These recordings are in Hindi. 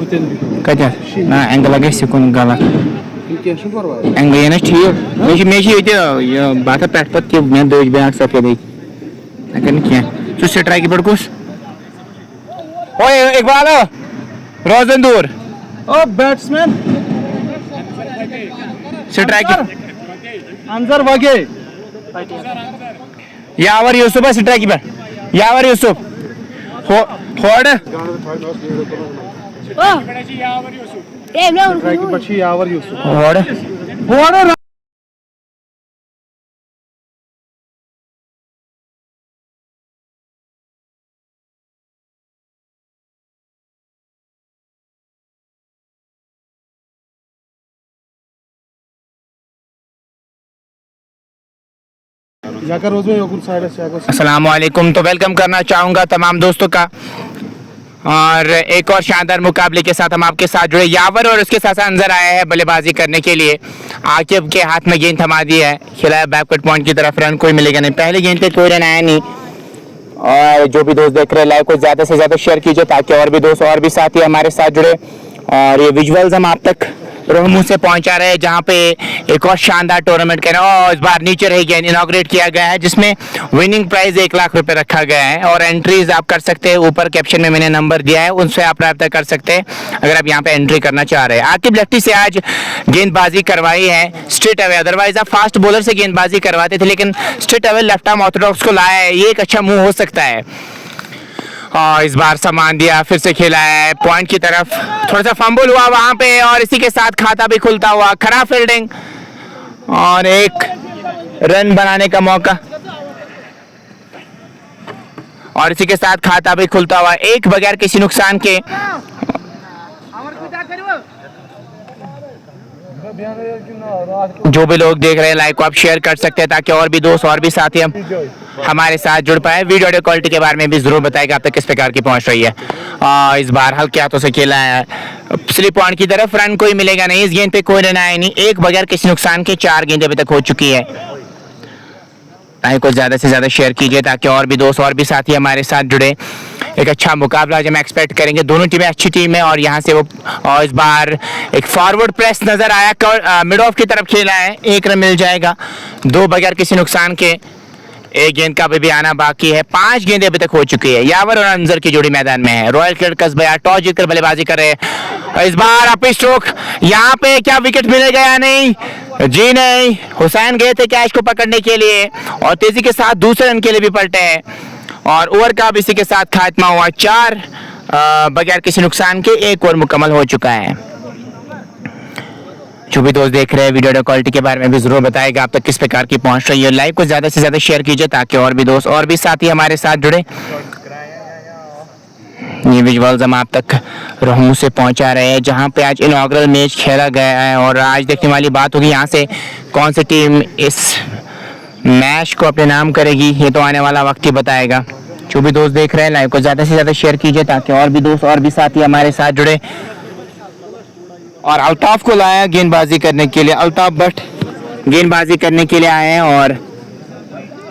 कत ना एंगल गई सिकुन गलत एंगल ये ठीक मे बात पे मे दज बैग सफेद अगर क्या स्ट्राइक पे कुस ओ इकबाल रोजन दूर ओ बैट्समैन स्ट्राइक अंजर वगे यावर यूसुफ स्ट्राइक पे यावर यूसुफ होड़ यावर यूसुफ होड़ अस्सलाम वालेकुम। तो वेलकम करना चाहूँगा तमाम दोस्तों का और एक और शानदार मुकाबले के साथ हम आपके साथ जुड़े। यावर और उसके साथ अंजर आया है बल्लेबाजी करने के लिए। आकिब के हाथ में गेंद थमा दी है, खिलाया बैकवर्ड पॉइंट की तरफ, रन कोई मिलेगा नहीं। पहले गेंद पे कोई रन आया नहीं। और जो भी दोस्त देख रहे हैं लाइव को ज़्यादा से ज़्यादा शेयर कीजिए ताकि और भी दोस्त और भी साथी हमारे साथ जुड़े। और ये विजुअल्स हम आप तक रोहमू से पहुंचा रहे हैं जहां पे एक और शानदार टूर्नामेंट कर रहे हैं। और इस बार नीचे रही गेंद इनॉग्रेट किया गया है जिसमें विनिंग प्राइस 1 लाख रुपए रखा गया है। और एंट्रीज आप कर सकते हैं, ऊपर कैप्शन में मैंने नंबर दिया है, उनसे आप रब्ता कर सकते हैं अगर आप यहां पे एंट्री करना चाह रहे हैं। आकिब लेफ्टी से आज गेंदबाजी करवाई है स्ट्रेट अवे। अदरवाइज आप फास्ट बॉलर से गेंदबाजी करवाते थे, लेकिन straight away left arm Orthodox को लाया है, ये एक अच्छा मूव हो सकता है। और इस बार सामान दिया, फिर से खेला है पॉइंट की तरफ, थोड़ा सा फंबल हुआ वहां पे और इसी के साथ खाता भी खुलता हुआ। खराब फील्डिंग और एक रन बनाने का मौका और इसी के साथ खाता भी खुलता हुआ, एक बगैर किसी नुकसान के। जो भी लोग देख रहे हैं लाइक को आप शेयर कर सकते हैं ताकि और भी दोस्त और भी साथी हम हमारे साथ जुड़ पाए। वीडियो ऑडियो क्वालिटी के बारे में भी जरूर बताएगा आप तक किस प्रकार की पहुंच रही है। इस बार हल्के हाथों से खेला है स्लिप पॉइंट की तरफ, रन कोई मिलेगा नहीं। इस गेंद पे कोई रन आया नहीं, एक बगैर किसी नुकसान के 4 गेंदें अभी तक हो चुकी है। लाइक को ज्यादा से ज्यादा शेयर कीजिए ताकि और भी दोस्त और भी साथी हमारे साथ जुड़े। एक अच्छा मुकाबला जो हम एक्सपेक्ट करेंगे, दोनों टीमें अच्छी टीम है। और यहाँ से वो और इस बार एक फॉरवर्ड प्रेस नजर आया, मिड ऑफ की तरफ खेला है, 1 रन मिल जाएगा, 2 बगैर किसी नुकसान के। एक गेंद का भी आना बाकी है, 5 गेंदें अभी तक हो चुकी है। यावर और अंजर की जोड़ी मैदान में है। रॉयल क्रिकेट कस्बा टॉस जीतकर बल्लेबाजी कर रहे हैं। इस बार अप स्ट्रोक, यहाँ पे क्या विकेट मिलेगा या नहीं? जी नहीं, हुसैन गए थे कैच को पकड़ने के लिए और तेजी के साथ दूसरे रन के लिए भी पलटे हैं। और ओवर का भी इसी के साथ खात्मा हुआ, 4 बगैर किसी नुकसान के 1 ओवर मुकम्मल हो चुका है। जो भी दोस्त देख रहे हैं वीडियो क्वालिटी के बारे में भी जरूर बताएगा आप तक किस प्रकार की पहुंच रही है। लाइव को ज्यादा से ज्यादा शेयर कीजिए ताकि और भी दोस्त और भी साथी हमारे साथ जुड़े। ये विजुअल्स हम आप तक रोहमू से पहुंचा रहे हैं जहां पे आज इनॉग्रल मैच खेला गया है। और आज देखने वाली बात होगी यहाँ से कौन सी टीम इस मैच को अपने नाम करेगी, ये तो आने वाला वक्त ही बताएगा। जो भी दोस्त देख रहे हैं लाइव को ज्यादा से ज्यादा शेयर कीजिए ताकि और भी दोस्त और भी साथी हमारे साथ जुड़े। और अल्ताफ को लाया गेंदबाजी करने के लिए, अल्ताफ भट्ट गेंदबाजी करने के लिए आए हैं। और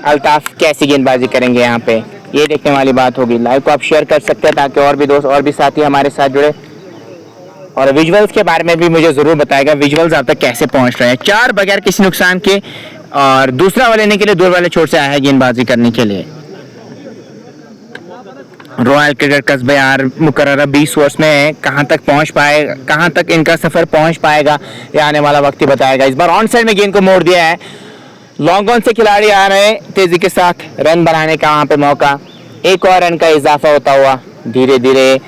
अल्ताफ कैसी गेंदबाजी करेंगे यहाँ पे, ये देखने वाली बात होगी। लाइव को आप शेयर कर सकते हैं ताकि और भी दोस्त और भी साथी हमारे साथ जुड़े। और विजुअल्स के बारे में भी मुझे जरूर बताएगा, विजुअल्स आप तक कैसे पहुंच रहे हैं। 4 बगैर किसी नुकसान के और दूसरा वाले लेने के लिए दूर वाले छोर से आया है गेंदबाजी करने के लिए। रॉयल क्रिकेट कस्बा यार मुकर्रर 20 ओवर्स में कहां तक पहुंच पाएगा, कहां तक इनका सफर पहुंच पाएगा, ये आने वाला वक्त ही बताएगा। इस बार ऑन साइड में गेंद को मोड़ दिया है, लॉन्ग ऑन से खिलाड़ी आ रहे हैं, तेजी के साथ रन बनाने का वहां पे मौका। 1 और रन का इजाफा होता हुआ धीरे धीरे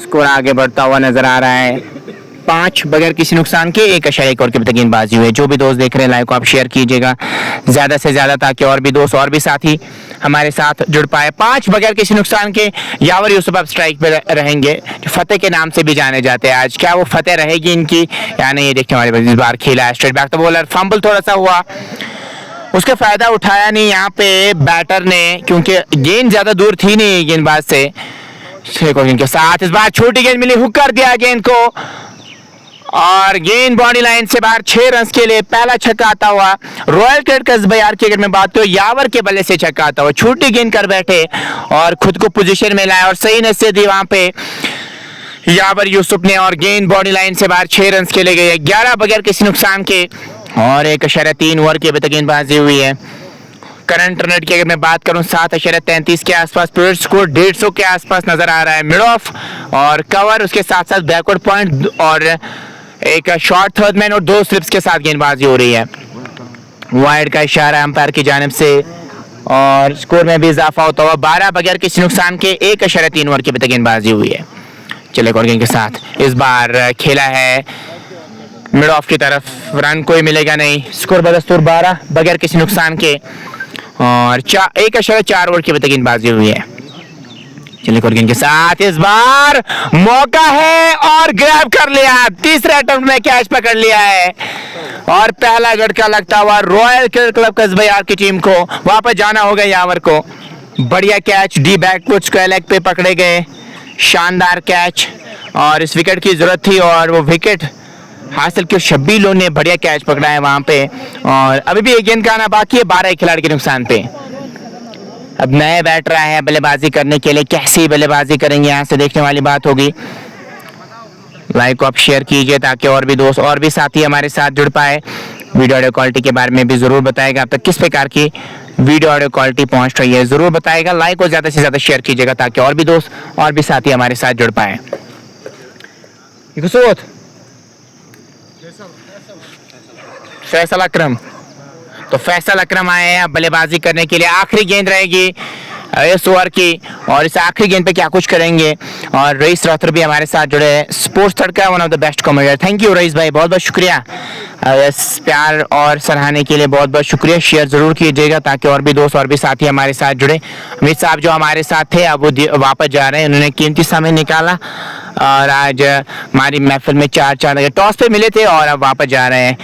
स्कोर आगे बढ़ता हुआ नजर आ रहा है। 5 बगैर किसी नुकसान के 1 ओवर की गेंदबाजी हुई। जो भी दोस्त देख रहे हैं लाइव को आप शेयर कीजिएगा ज्यादा से ज्यादा ताकि और भी दोस्त और भी साथी हमारे साथ जुड़ पाए। 5 बगैर किसी नुकसान के यावर यूसुफ अब स्ट्राइक पे रहेंगे, जो फतेह के नाम से भी जाने जाते हैं। आज क्या वो फतेह रहेगी इनकी या नहीं, ये देखने वाले। इस बार खेला है स्ट्रेट बैक तो बॉलर, फंबल थोड़ा सा हुआ, उसका फायदा उठाया नहीं यहाँ पे बैटर ने क्योंकि गेंद ज्यादा दूर थी नहीं गेंदबाज से। इनके साथ इस बार छोटी गेंद मिली, हुक कर दिया गेंद को और गेंद बॉडी लाइन से बाहर। 6 रन के लिए पहला छक्का आता हुआ। रॉयल क्रिकेट कस्बा यार की अगर मैं बात करूं, यावर के बल्ले से छक्का आता हुआ, छोटी गेंद कर बैठे और खुद को पोजीशन में लाया और सही नसीहत दी वहां पे। यावर यूसुफ ने और गेंद बॉडी लाइन से बाहर 6 रन खेले गए, 11 बगैर किसी नुकसान के और 1.3 ओवर की अभी तक गेंदबाजी हुई है। करंट रन रेट की अगर मैं बात करूं 7.33 के आसपास, पीरियड स्कोर 150 के आसपास नजर आ रहा है। मिड ऑफ और कवर, उसके साथ साथ बैकवर्ड पॉइंट और एक शॉर्ट थर्ड मैन और 2 स्लिप्स के साथ गेंदबाजी हो रही है। वाइड का इशारा अंपायर की जानिब से और स्कोर में भी इजाफा होता हुआ 12 बगैर किसी नुकसान के 1.3 ओवर की अभी तक गेंदबाजी हुई है। चले और गेंद के साथ इस बार खेला है मिड ऑफ की तरफ, रन कोई मिलेगा नहीं। स्कोर बदस्तूर 12 बगैर किसी नुकसान के और 1.4 ओवर की अभी तक गेंदबाजी हुई है। चले और गेंद के साथ इस बार मौका है और ग्रैब कर लिया, तीसरे अटेम्प्ट में कैच पकड़ लिया है और पहला झटका लगता हुआ रॉयल क्लब कस्बयार की टीम को वापस जाना होगा। यावर को बढ़िया कैच, डी बैकवर्ड्स को लेग पे पकड़े गए, शानदार कैच और इस विकेट की जरूरत थी और वो विकेट हासिल की। शब्बीलों ने बढ़िया कैच पकड़ा है वहां पे और अभी भी एक गेंद का आना बाकी है 12 खिलाड़ी के नुकसान पे। अब नए बैटर आए हैं बल्लेबाजी करने के लिए, कैसी बल्लेबाजी करेंगे यहाँ से देखने वाली बात होगी। लाइक को आप शेयर कीजिए ताकि और भी दोस्त और भी साथी हमारे साथ जुड़ पाए। वीडियो ऑडियो क्वालिटी के बारे में भी जरूर बताएगा, अब तक किस प्रकार की वीडियो ऑडियो क्वालिटी पहुंच रही है जरूर बताएगा। लाइक को ज्यादा से ज्यादा शेयर कीजिएगा ताकि और भी दोस्त और भी साथी हमारे साथ जुड़ पाए। फैसल अकरम, तो फैसल अकरम आए हैं बल्लेबाजी करने के लिए। आखिरी गेंद रहेगी इस ओवर की और इस आखिरी गेंद पे क्या कुछ करेंगे। और रईस राठौर भी हमारे साथ जुड़े हैं, sports Tadka one of the best comedian. Thank you Raees भाई, बहुत बहुत शुक्रिया इस प्यार और सराहने के लिए, बहुत बहुत शुक्रिया। शेयर जरूर कीजिएगा ताकि और भी दोस्त और भी साथी हमारे साथ जुड़े। अमित साहब जो हमारे साथ थे अब वो वापस जा रहे हैं, उन्होंने कीमती समय निकाला और आज हमारी महफिल में 4 टॉस पे मिले थे और अब वापस जा रहे हैं।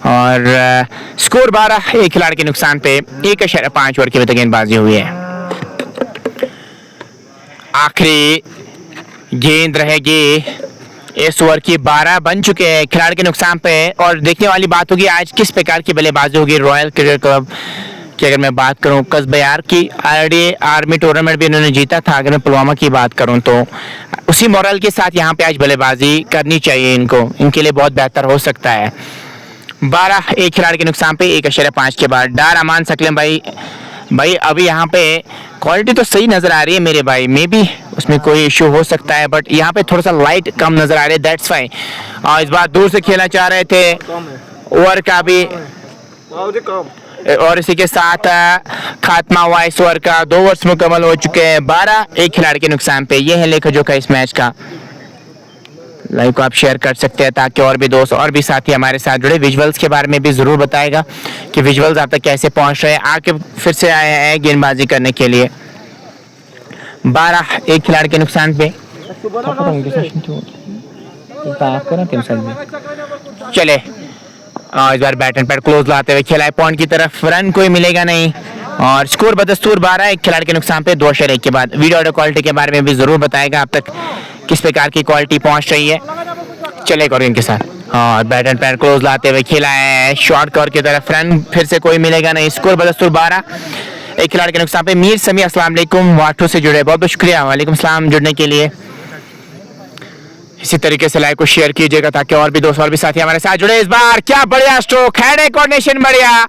और स्कोर 12 एक खिलाड़ी के नुकसान पे 1.5 ओवर की गेंदबाजी हुई है। आखिरी गेंद रहेगी इस ओवर की, 12 बन चुके हैं खिलाड़ी के नुकसान पे और देखने वाली बात होगी आज किस प्रकार की बल्लेबाजी होगी। रॉयल क्रिकेट क्लब की अगर मैं बात करूं, कस्बयार की आर्मी टूर्नामेंट भी इन्होंने जीता था। अगर मैं पुलवामा की बात करूं तो उसी मोरल के साथ यहाँ पे आज बल्लेबाजी करनी चाहिए इनको, इनके लिए बहुत बेहतर हो सकता है। 12 एक खिलाड़ी के नुकसान पे 1.5 के बाद डार अमान सकलेम भाई अभी यहाँ पे क्वालिटी तो सही नजर आ रही है मेरे भाई, मे बी उसमें कोई इशू हो सकता है बट यहाँ पे थोड़ा सा लाइट कम नजर आ रही है, दैट्स फाइन। और इस बार दूर से खेलना चाह रहे थे, ओवर का भी और इसी के साथ खात्मा हुआ इस ओवर का। 2 ओवर्स मुकम्मल हो चुके हैं, 12 एक खिलाड़ी के नुकसान पे। ये है लेखा जोखा इस मैच का। लाइव को आप शेयर कर सकते हैं ताकि और भी दोस्त और भी साथी हमारे साथ जुड़े। विजुअल्स के बारे में भी जरूर बताएगा कि विजुअल्स आप तक कैसे पहुंच रहे हैं। आके फिर से आए हैं गेंदबाजी करने के लिए। 12 एक खिलाड़ी के नुकसान पे। चले इस बार बैट एंड पैड क्लोज लाते हुए खेला है पॉइंट की तरफ, रन कोई मिलेगा नहीं और स्कोर बदस्तूर 12 एक खिलाड़ी के नुकसान पे 2.1 के बाद। वीडियो ऑडियो क्वालिटी के बारे में भी जरूर बताएगा आप तक किस प्रकार की क्वालिटी पहुंच रही है। चले और इनके साथ और बैट एंड पैड क्लोज लाते हुए खेला है शॉर्ट कवर की तरफ, रन फिर से कोई मिलेगा नहीं। स्कोर बदस्तूर 12 एक खिलाड़ी के नुकसान पे। मीर समी अस्सलाम वालेकुम, वाटू से जुड़े, बहुत बहुत शुक्रिया, वालेकुम सलाम जुड़ने के लिए। इसी तरीके से लाइव को शेयर कीजिएगा ताकि और भी दोस्त और भी साथी हमारे साथ जुड़े। इस बार क्या बढ़िया स्ट्रोक, हेड कोऑर्डिनेशन बढ़िया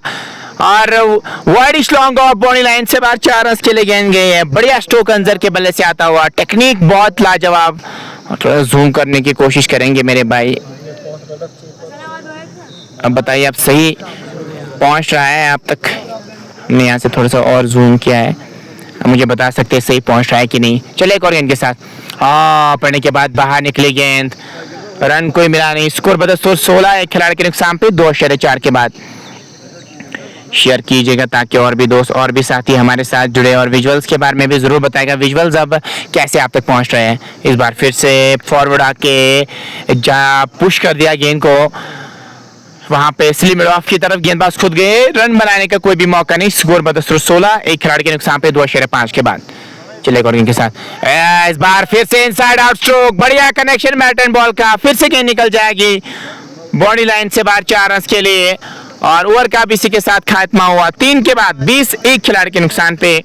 और widish long off body line से बाहर 4 रन के लिए गेंद गई है। बढ़िया स्ट्रोक अंजर के बल्ले से आता हुआ, टेक्निक बहुत लाजवाब। थोड़ा जूम करने की कोशिश करेंगे मेरे भाई। अब बताइए आप सही पहुंच रहा है आप तक? हमने यहाँ से थोड़ा सा और जूम किया है, मुझे बता सकते हैं सही पहुंच रहा है कि नहीं। चले एक और गेंद के साथ, पड़ने के बाद बाहर निकली गेंद, रन कोई मिला नहीं। स्कोर बदस्तूर 16 एक खिलाड़ी के नुकसान पे 2.4 के बाद। शेयर कीजिएगा ताकि और भी दोस्त और भी साथी हमारे साथ जुड़े और विजुअल्स के बारे में भी जरूर बताएगा। विजुअल्स अब कैसे आप तक पहुंच रहे हैं। इस बार फिर से फॉरवर्ड आके पुश कर दिया गेंद को, वहां पे स्लिम मिड ऑफ की तरफ गेंदबाज खुद गए, रन बनाने का कोई भी मौका नहीं। स्कोर बदस्तूर 16 एक खिलाड़ी के नुकसान पे 2.5 के बाद। चले और इनके साथ इस बार फिर से इनसाइड आउट स्ट्रोक, बढ़िया कनेक्शन बैट एंड बॉल का, फिर से गेंद निकल जाएगी बॉडी लाइन से बाहर 4 रन के लिए और ओवर का भी इसी के साथ खात्मा हुआ। 3 के बाद 20 एक खिलाड़ी के नुकसान पे।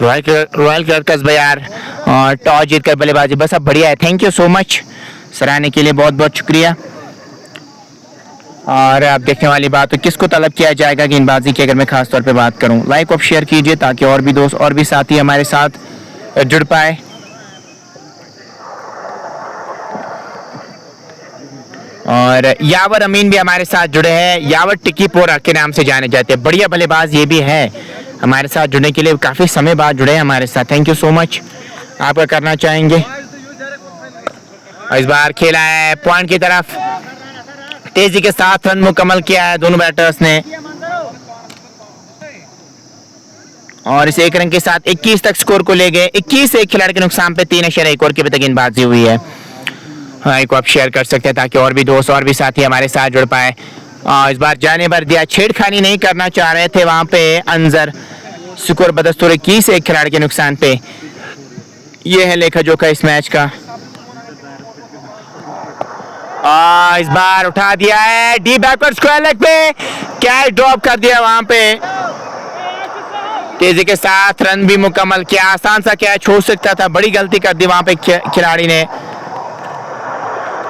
रॉयल क्लब कस्बयार और टॉस जीत कर बल्लेबाजी, बस अब बढ़िया है। Thank you so much. सराहने के लिए बहुत बहुत शुक्रिया। और अब देखने वाली बात, तो किसको तलब किया जाएगा गेंदबाजी की अगर मैं खास तौर पे बात करूं, लाइक और शेयर कीजिए ताकि और भी दोस्त और भी साथी हमारे साथ जुड़ पाए। और यावर अमीन भी हमारे साथ जुड़े हैं, यावर टिकीपोरा के नाम से जाने जाते हैं, बढ़िया बल्लेबाज ये भी है। हमारे साथ जुड़ने के लिए काफ़ी समय बाद जुड़े हैं हमारे साथ, थैंक यू सो मच आपका करना चाहेंगे। और इस बार खेला है पॉइंट की तरफ, तेजी के साथ रन मुकम्मल किया है दोनों बैटर्स ने, और इस एक रन के साथ 21 तक स्कोर को ले गए। 21 एक खिलाड़ी के नुकसान पे 3.1 ओवर के तक गेंदबाजी हुई है। हाँ, को आप शेयर कर सकते हैं ताकि और भी दोस्त और भी साथी हमारे साथ जुड़ पाए। इस बार जाने भर दिया, छेड़खानी नहीं करना चाह रहे थे वहां पे अंजर। स्कोर बदस्तूर 21 एक खिलाड़ी के नुकसान पे। ये है लेखा जोखा इस मैच का। इस बार उठा दिया है डी बैकवर्ड स्क्वायर लेग पे, कैच ड्रॉप कर दिया वहां पे, तेजी के साथ रन भी मुकम्मल किया। आसान सा कैच हो सकता था, बड़ी गलती कर दी वहां पे खिलाड़ी ने,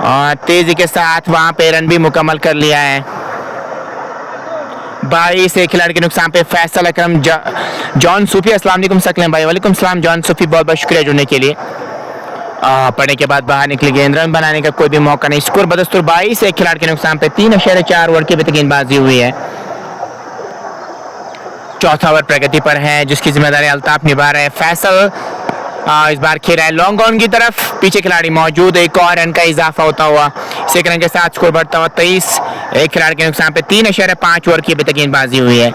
और तेजी के साथ वहां पे रन भी मुकम्मल कर लिया है। 22 एक खिलाड़ी के नुकसान पे फैसल अकरम जॉन सूफी। अस्सलाम वालेकुम सकलेम भाई। वालेकुम सलाम जॉन सूफी, बहुत बहुत शुक्रिया जुड़ने के लिए। पढ़ने के बाद बाहर निकले, गेंद रन बनाने का कोई भी मौका नहीं। स्कोर बदस्तूर 22 एक खिलाड़ी के नुकसान पे 3.4 ओवर की गेंदबाजी हुई है। चौथा ओवर प्रगति पर है जिसकी जिम्मेदारी अल्ताफ निभा रहे हैं। फैसल इस बार खेल रहा है लॉन्ग ऑन की तरफ, पीछे खिलाड़ी मौजूद, एक और रन का इजाफा होता हुआ 6 रन के साथ स्कोर बढ़ता हुआ 23 एक खिलाड़ी के नुकसान पे 3.5 ओवर की गेंदबाजी हुई है।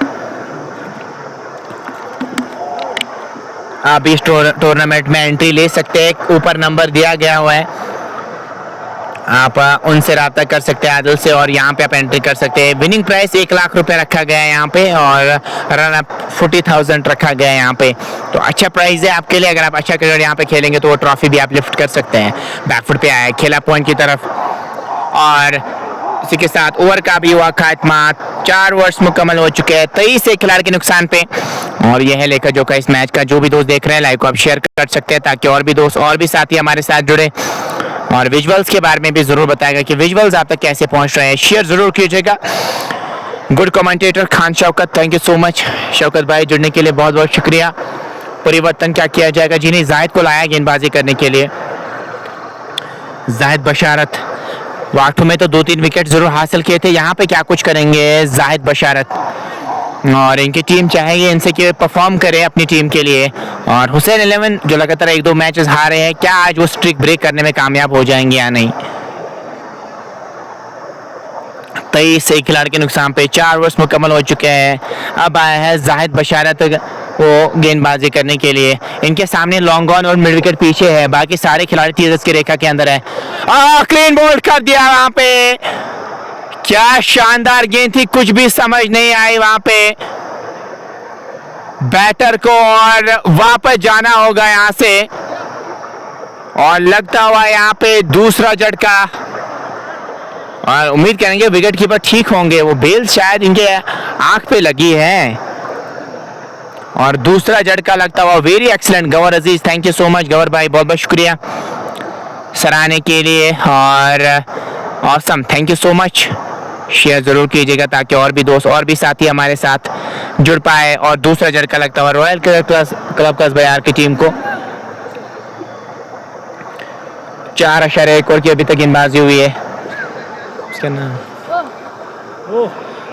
आप इस टूर्नामेंट में एंट्री ले सकते हैं, ऊपर नंबर दिया गया हुआ है, आप उनसे रब्ता कर सकते हैं आदिल से, और यहाँ पे आप एंट्री कर सकते हैं। विनिंग प्राइस 1 लाख रुपए रखा गया है यहाँ पे, और रन अप 40,000 रखा गया है यहाँ पे, तो अच्छा प्राइस है आपके लिए। अगर आप अच्छा क्रिकेट यहाँ पे खेलेंगे तो वो ट्रॉफी भी आप लिफ्ट कर सकते हैं। बैकफुट पे आया, खेला पॉइंट की तरफ, और इसी के साथ ओवर का भी हुआ खात्मा। 4 ओवर्स मुकम्मल हो चुके हैं 23 एक खिलाड़ी के नुकसान पे। और यह है लेकर जो का इस मैच का। जो भी दोस्त देख रहे हैं लाइव को आप शेयर कर सकते हैं ताकि और भी दोस्त और भी साथी हमारे साथ जुड़े, और विजुअल्स के बारे में भी जरूर बताएगा कि विजुअल्स आप तक कैसे पहुंच रहे हैं, शेयर जरूर कीजिएगा। Good commentator Khan Shaukat, thank you so much Shaukat भाई, जुड़ने के लिए बहुत बहुत शुक्रिया। परिवर्तन क्या किया जाएगा, जिन्हें जाहिद को लाया गेंदबाजी करने के लिए, जाहिद बशारत। वाटू में तो 2-3 विकेट जरूर हासिल किए थे, यहाँ पे क्या कुछ करेंगे जाहिद बशारत, और इनकी टीम चाहेगी इनसे कि परफॉर्म करे अपनी टीम के लिए। और हुसैन 11 जो लगातार 1-2 मैचेस हारे हैं, क्या आज वो स्ट्रिक ब्रेक करने में कामयाब हो जाएंगे या नहीं। 23 एक खिलाड़ी के नुकसान पे 4 ओवर्स मुकम्मल हो चुके हैं। अब आया है जाहिद बशारत वो गेंदबाजी करने के लिए। इनके सामने लॉन्ग ऑन और मिड विकेट पीछे है, बाकी सारे खिलाड़ी 30 की रेखा के अंदर है। क्लीन बोल्ड कर दिया वहां पे, क्या शानदार गेंद थी, कुछ भी समझ नहीं आई वहां पे बैटर को, और वापस जाना होगा यहां से, और लगता हुआ यहां पे दूसरा झटका, और उम्मीद करेंगे विकेट कीपर ठीक होंगे, वो बेल शायद इनके आंख पे लगी है, और दूसरा झटका लगता हुआ। वेरी एक्सीलेंट गवर Aziz, thank you so much गवर भाई, बहुत बहुत शुक्रिया सराहने के लिए, और awesome, thank you so much. Share जरूर कीजिएगा ताकि और भी दोस्त और भी साथी हमारे साथ जुड़ पाए। और दूसरा झटका लगता हुआ रॉयल क्लब कस्बा यार की टीम को। 4.1 ओवर की अभी तक गेंदबाजी हुई है। उसका नाम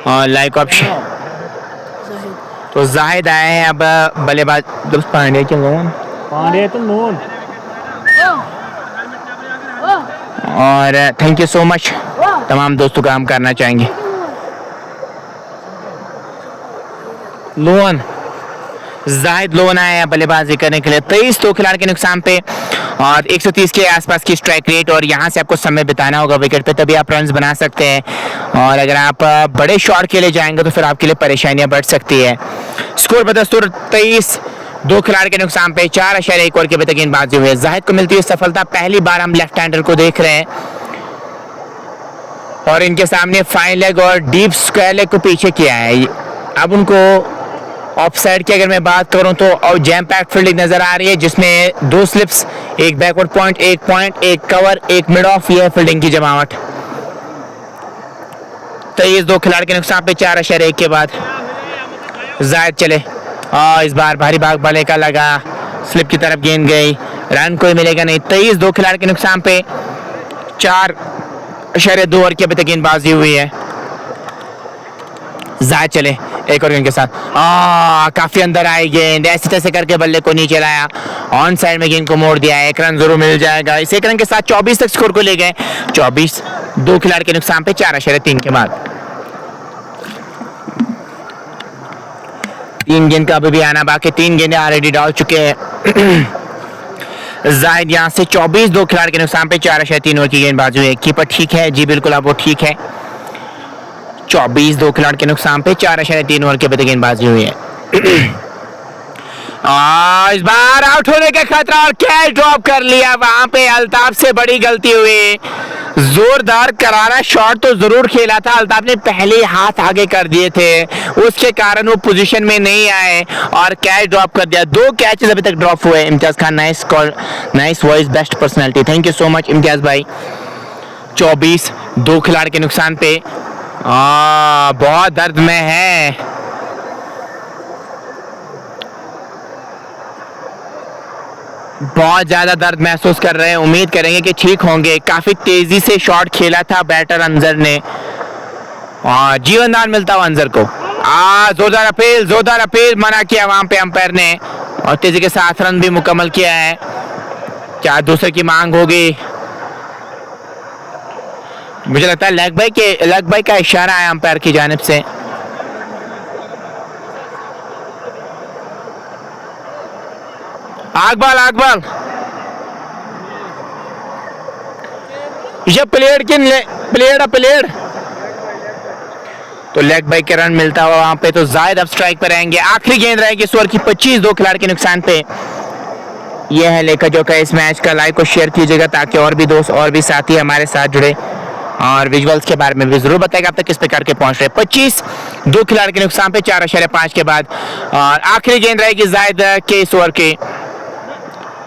और लाइक ऑप्शन तो जाहिद आए हैं अब बल्लेबाज दोस्त पांडे के लोन पांडे तो नून, और थैंक यू सो मच तमाम दोस्तों का हम करना चाहेंगे। लोन जाहिद लोन आए हैं बल्लेबाजी करने के लिए। 23 तो खिलाड़ी के नुकसान पे और 130 के आसपास की स्ट्राइक रेट, और यहाँ से आपको समय बिताना होगा विकेट पे, तभी आप रन्स बना सकते हैं। और अगर आप बड़े शॉट के लिए जाएंगे तो फिर आपके लिए परेशानियां बढ़ सकती है। स्कोर बदस्तूर 23, 2 खिलाड़ी के नुकसान पे 4.1 ओवर के अभी तक गेंदबाजी हुई है। जाहिद को मिलती है सफलता, पहली बार हम लेफ्ट हैंडर को देख रहे हैं, और इनके सामने फाइन लेग और डीप स्क्वायर लेग को पीछे किया है। अब उनको ऑफ साइड की अगर मैं बात करूं तो और जैम पैक फील्डिंग नजर आ रही है, जिसमें 2 स्लिप्स, एक बैकवर्ड पॉइंट, एक कवर, एक मिड ऑफ, ये है फील्डिंग की जमावट। 23 2 खिलाड़ी के नुकसान पे 4.1 के बाद जायद चले। इस बार भारी भाग भले का लगा, स्लिप की तरफ गेंद गई, रन कोई मिलेगा नहीं। 23 2 खिलाड़ी के नुकसान पे 4.2 ओवर की अभी तक गेंदबाजी हुई है। जायद चले एक और गेंद के साथ, काफी अंदर आई गेंद, ऐसे तैसे करके बल्ले को नीचे लाया, ऑन साइड में गेंद को मोड़ दिया, 1 रन जरूर मिल जाएगा। इस 1 रन के साथ 24 तक स्कोर को ले गए। 24 2 खिलाड़ी के नुकसान पे 4.3 के बाद 3 गेंद का अभी भी आना बाकी, 3 गेंदें ऑलरेडी डाल चुके हैं। जायद यहाँ से 24 2 खिलाड़ी के नुकसान पे 4.3 ओवर की गेंदबाजी हुई है। कीपर ठीक है जी, बिल्कुल अब वो ठीक है। 24 2 खिलाड़ी के नुकसान पे 4.3 ओवर के बाद गेंदबाजी हुई है। इस बार आउट होने का खतरा और कैच ड्रॉप कर लिया, वहां पे अल्ताफ से बड़ी गलती हुई। जोरदार करारा शॉट तो जरूर खेला था, अल्ताफ ने पहले ही हाथ आगे कर दिए थे, उसके कारण वो पोजीशन में नहीं आए और कैच ड्रॉप कर दिया। 2 कैचेस अभी तक ड्रॉप हुए। Imtiaz Khan, nice call, nice voice, best personality, thank you so much Imtiaz भाई। 24 2 खिलाड़ी के नुकसान पे बहुत दर्द में है। बहुत ज्यादा दर्द महसूस कर रहे हैं, उम्मीद करेंगे कि ठीक होंगे। काफी तेजी से शॉट खेला था बैटर अंजर ने, जीवनदान मिलता हुआ अंजर को। जोरदार अपील मना किया वहां पे अंपायर ने और तेजी के साथ रन भी मुकम्मल किया है। क्या दूसरे की मांग होगी? मुझे लगता है लेग बाई का इशारा है अंपायर की जानिब से। आग बाल ये प्लेयर तो लेग बाई के रन मिलता हुआ वहां पे, तो जायद अब स्ट्राइक पर रहेंगे। आखिरी गेंद रहेगी इस ओवर की 25 2 खिलाड़ी के नुकसान पे। यह है लेकर जो का इस मैच का लाइक को शेयर कीजिएगा ताकि और भी दोस्त और भी साथी हमारे साथ जुड़े और विजुअल्स के बारे में भी जरूर बताएगा अब तक किस प्रकार के पहुंच रहे। 25 2 खिलाड़ी के नुकसान पे 4.5 के बाद और आखिरी गेंद रहेगी जायद के इस ओवर की।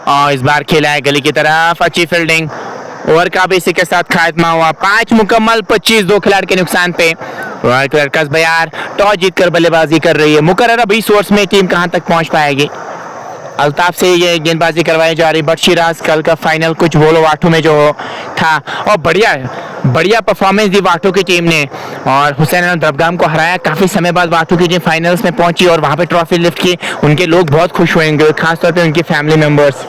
और इस बार खेला है गली की तरफ, अच्छी फील्डिंग, ओवर का भी इसी के साथ खात्मा हुआ। 5 मुकम्मल 25 2 खिलाड़ी के नुकसान पे। रॉयल क्लर्क कसबयार टॉस जीतकर बल्लेबाजी कर रही है। मुकर्रर 20 ओवर्स में टीम कहां तक पहुंच पाएगी? अल्ताफ से ये गेंदबाजी करवाई जा रही। बट शिराज कल का फाइनल कुछ बोलो वाटू में जो था और बढ़िया परफॉर्मेंस दी वाटू की टीम ने और हुसैन दरगाम को हराया। काफी समय बाद वाटू की टीम फाइनल्स में पहुंची और वहां पे ट्रॉफी लिफ्ट की। उनके लोग बहुत खुश होंगे, खासतौर पे उनकी फैमिली मेंबर्स।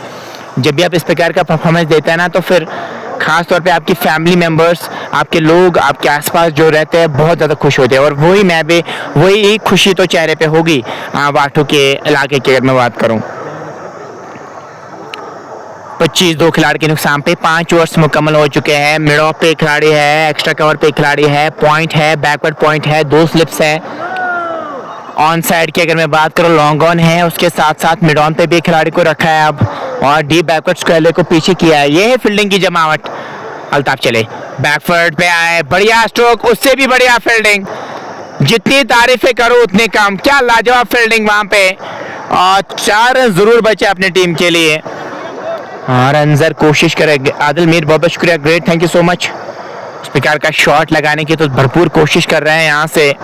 जब भी आप इस प्रकार का परफॉर्मेंस देते हैं ना तो फिर खास तौर पे आपकी फैमिली मेंबर्स, आपके लोग, आपके आसपास जो रहते हैं बहुत ज़्यादा खुश होते हैं और वही खुशी तो चेहरे पे होगी वाटू के इलाके की अगर मैं बात करूं। 25 2 खिलाड़ी के नुकसान पे 5 ओवर्स मुकम्मल हो चुके हैं। मिड ऑफ पे खिलाड़ी है, एक्स्ट्रा कवर पे खिलाड़ी है, पॉइंट है, बैकवर्ड पॉइंट है, 2 स्लिप्स है। ऑन साइड की अगर मैं बात करूं लॉन्ग ऑन है, उसके साथ साथ मिड ऑन पे भी खिलाड़ी को रखा है अब और डीप बैकवर्ड स्क्वायर को पीछे किया है। ये है फील्डिंग की जमावट। अल्ताफ चले बैकवर्ड पे आए, बढ़िया स्ट्रोक, उससे भी बढ़िया फील्डिंग। जितनी तारीफें करो उतनी कम। क्या लाजवाब फील्डिंग वहां पे और 4 रन जरूर बचे अपनी टीम के लिए। और अंजर कोशिश करेंगे। आदिल मीर बहुत बहुत शुक्रिया, great, thank you so much. इस प्रकार का शॉट लगाने की तो भरपूर कोशिश कर रहे हैं यहाँ से।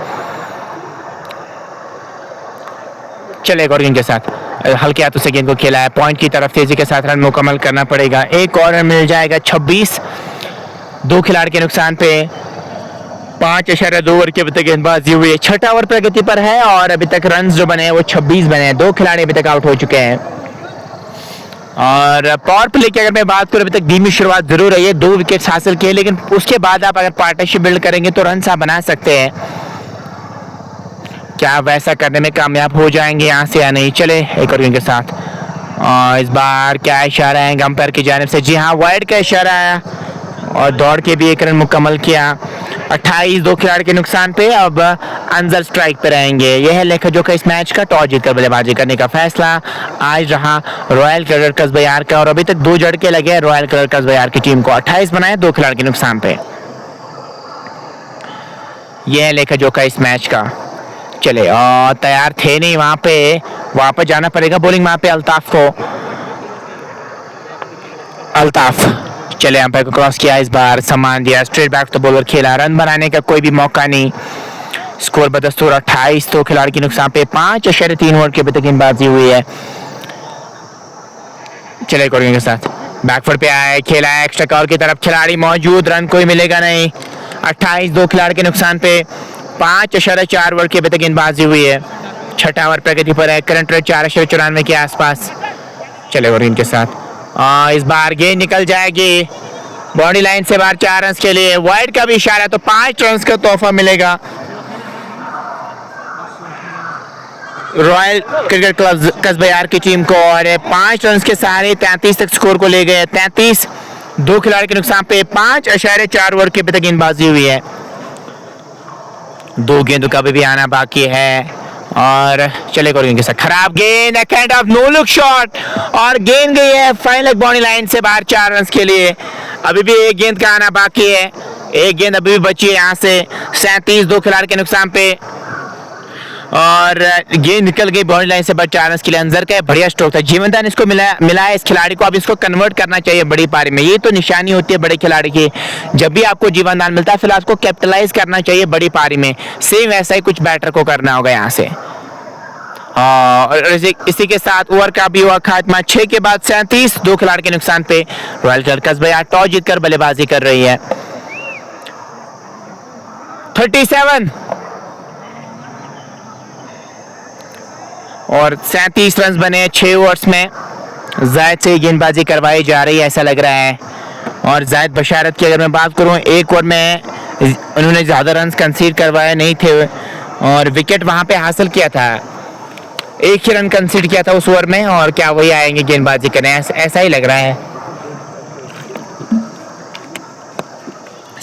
चले एक और गेंद के साथ हल्के हाथों से गेंद को खेला है, पॉइंट की तरफ तेजी के साथ रन मुकम्मल करना पड़ेगा। एक और रन मिल जाएगा। 26 2 खिलाड़ी के नुकसान पे 5.2 ओवर की अभी तक गेंदबाजी हुई है। 6वां ओवर प्रगति पर है और अभी तक रन जो बने हैं वो 26 बने हैं। 2 खिलाड़ी अभी तक आउट हो चुके हैं और पावर प्ले की अगर मैं बात करूं अभी तक धीमी शुरुआत जरूर रही है। 2 विकेट्स हासिल किए लेकिन उसके बाद आप अगर पार्टनरशिप बिल्ड करेंगे तो रन आप बना सकते हैं। क्या वैसा करने में कामयाब हो जाएंगे यहाँ से या नहीं? चले एक और गेंद के साथ। इस बार क्या इशारा है अंपायर की जानिब से? जी हाँ, वाइड का इशारा आया और दौड़ के भी 1 रन मुकम्मल किया। 28 2 खिलाड़ी के नुकसान पे अब अंजर स्ट्राइक पे रहेंगे। यह है लेखा जो का इस मैच का टॉस जीतकर बल्लेबाजी करने का फैसला आज रहा रॉयल क्लर्क कसबयार का और अभी तक 2 झटके लगे रॉयल क्लर्क कसबयार की टीम को। 28 बनाए 2 खिलाड़ी के नुकसान पे। यह है लेखा जो का इस मैच का चले तैयार थे नहीं वहां पे, वापस जाना पड़ेगा बॉलिंग वहां पे अल्ताफ को। अल्ताफ चले अंपायर को क्रॉस किया, इस बार सम्मान दिया, स्ट्रेट बैक तो बॉलर खेला, रन बनाने का कोई भी मौका नहीं। स्कोर बदस्तूर 28, तो खिलाड़ी के नुकसान पे 5.3 ओवर की अभी तक गेंदबाजी हुई है। चले कोरिंग के साथ बैकफुट पे आया, खेला है एक्स्ट्रा कवर की तरफ, खिलाड़ी मौजूद, रन कोई मिलेगा नहीं। 28, 2 खिलाड़ी के नुकसान पे 5.4 ओवर की अभी तक गेंदबाजी हुई है। छठा ओवर प्रगति पर है, करंट रेट 4.94 के आसपास। चले कोरिंग के साथ इस बार गेंद निकल जाएगी बॉडी लाइन से बाहर 4 रन के लिए, वाइड का भी इशारा, तो 5 रन का तोहफा मिलेगा रॉयल क्रिकेट क्लब कस्बयार की टीम को। और 5 रन के सहारे 33 तक स्कोर को ले गए। 33, 2 खिलाड़ी के नुकसान पे 5.4 ओवर की अभी तक गेंदबाजी हुई है। 2 गेंदों का भी आना बाकी है। और चले कोरिंग के साथ खराब गेंद, kind of no look shot, और गेंद गई है फाइन लेग बॉडी लाइन से बाहर 4 रन के लिए। अभी भी एक गेंद का आना बाकी है, एक गेंद अभी भी बची है यहाँ से। 37, 2 खिलाड़ी के नुकसान पे, और गेंद निकल गई बॉडी लाइन से बाहर 4 रन के लिए। अंजर का बढ़िया स्ट्रोक था, जीवनदान इसको मिला है इस खिलाड़ी को। अब इसको कन्वर्ट करना चाहिए बड़ी पारी में, ये तो निशानी होती है बड़े खिलाड़ी की, जब भी आपको जीवनदान मिलता है फिलहाल उसको कैपिटलाइज करना चाहिए बड़ी पारी में। सेम वैसा ही कुछ बैटर को करना होगा यहाँ से। और इसी के साथ ओवर का भी हुआ खात्मा। 6 के बाद 37, 2 खिलाड़ी के नुकसान पे रॉयल क्लब कस्बयार टॉस जीतकर बल्लेबाजी कर रही है। 37 और 37 रन बने 6 ओवर्स में। जायद से गेंदबाजी करवाई जा रही है ऐसा लग रहा है। और जायद बशारत की अगर मैं बात करूं, 1 ओवर में उन्होंने ज़्यादा रन कंसीड करवाए नहीं थे और विकेट वहां पे हासिल किया था, 1 ही रन कंसीड किया था उस ओवर में, और क्या वही आएंगे गेंदबाजी करने, ऐसा ही लग रहा है।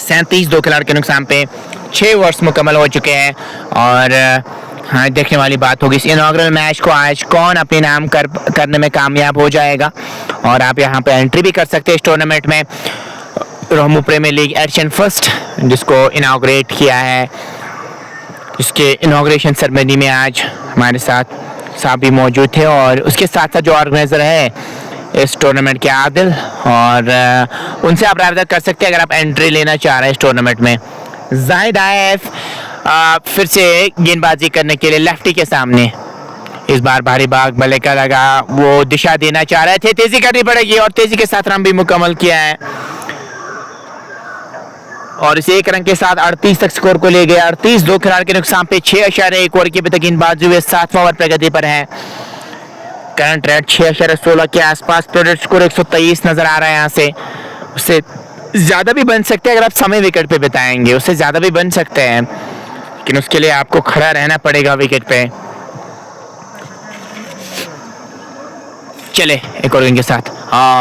37, 2 खिलाड़ी के नुकसान पे 6 ओवर्स मुकम्मल हो चुके हैं। और हाँ, देखने वाली बात होगी इस इनॉग्रल मैच को आज कौन अपने नाम करने में कामयाब हो जाएगा। और आप यहाँ पे एंट्री भी कर सकते हैं इस टूर्नामेंट में। रोहमू प्रीमियर लीग एशियन फर्स्ट जिसको इनॉग्रेट किया है, इसके इनॉग्रेशन सेरेमनी में आज हमारे साथ साहब भी मौजूद थे, और उसके साथ साथ जो ऑर्गेनाइजर है इस टूर्नामेंट के आदिल, और उनसे आप राब्ता कर सकते हैं अगर आप एंट्री लेना चाह रहे हैं इस टूर्नामेंट में। जाहिद आयफ फिर से गेंदबाजी करने के लिए लेफ्टी के सामने, इस बार भारी भाग बल्ले का लगा, वो दिशा देना चाह रहे थे, तेजी करनी पड़ेगी, और तेजी के साथ रन भी मुकम्मल किया है। और इस 1 रन के साथ 38 तक स्कोर को ले गए। 38, 2 खिलाड़ी के नुकसान पे 6.1 ओवर की अभी तक गेंदबाजी हुई, 7वां ओवर प्रगति पर है। करंट रेट 6.16 के आसपास, प्रोडक्ट स्कोर 123 नजर आ रहा है यहाँ से। उससे ज्यादा भी बन सकते हैं अगर आप समय विकेट पे बिताएंगे, उससे ज्यादा भी बन सकते हैं, लेकिन उसके लिए आपको खड़ा रहना पड़ेगा विकेट पे। चले एक और इनके साथ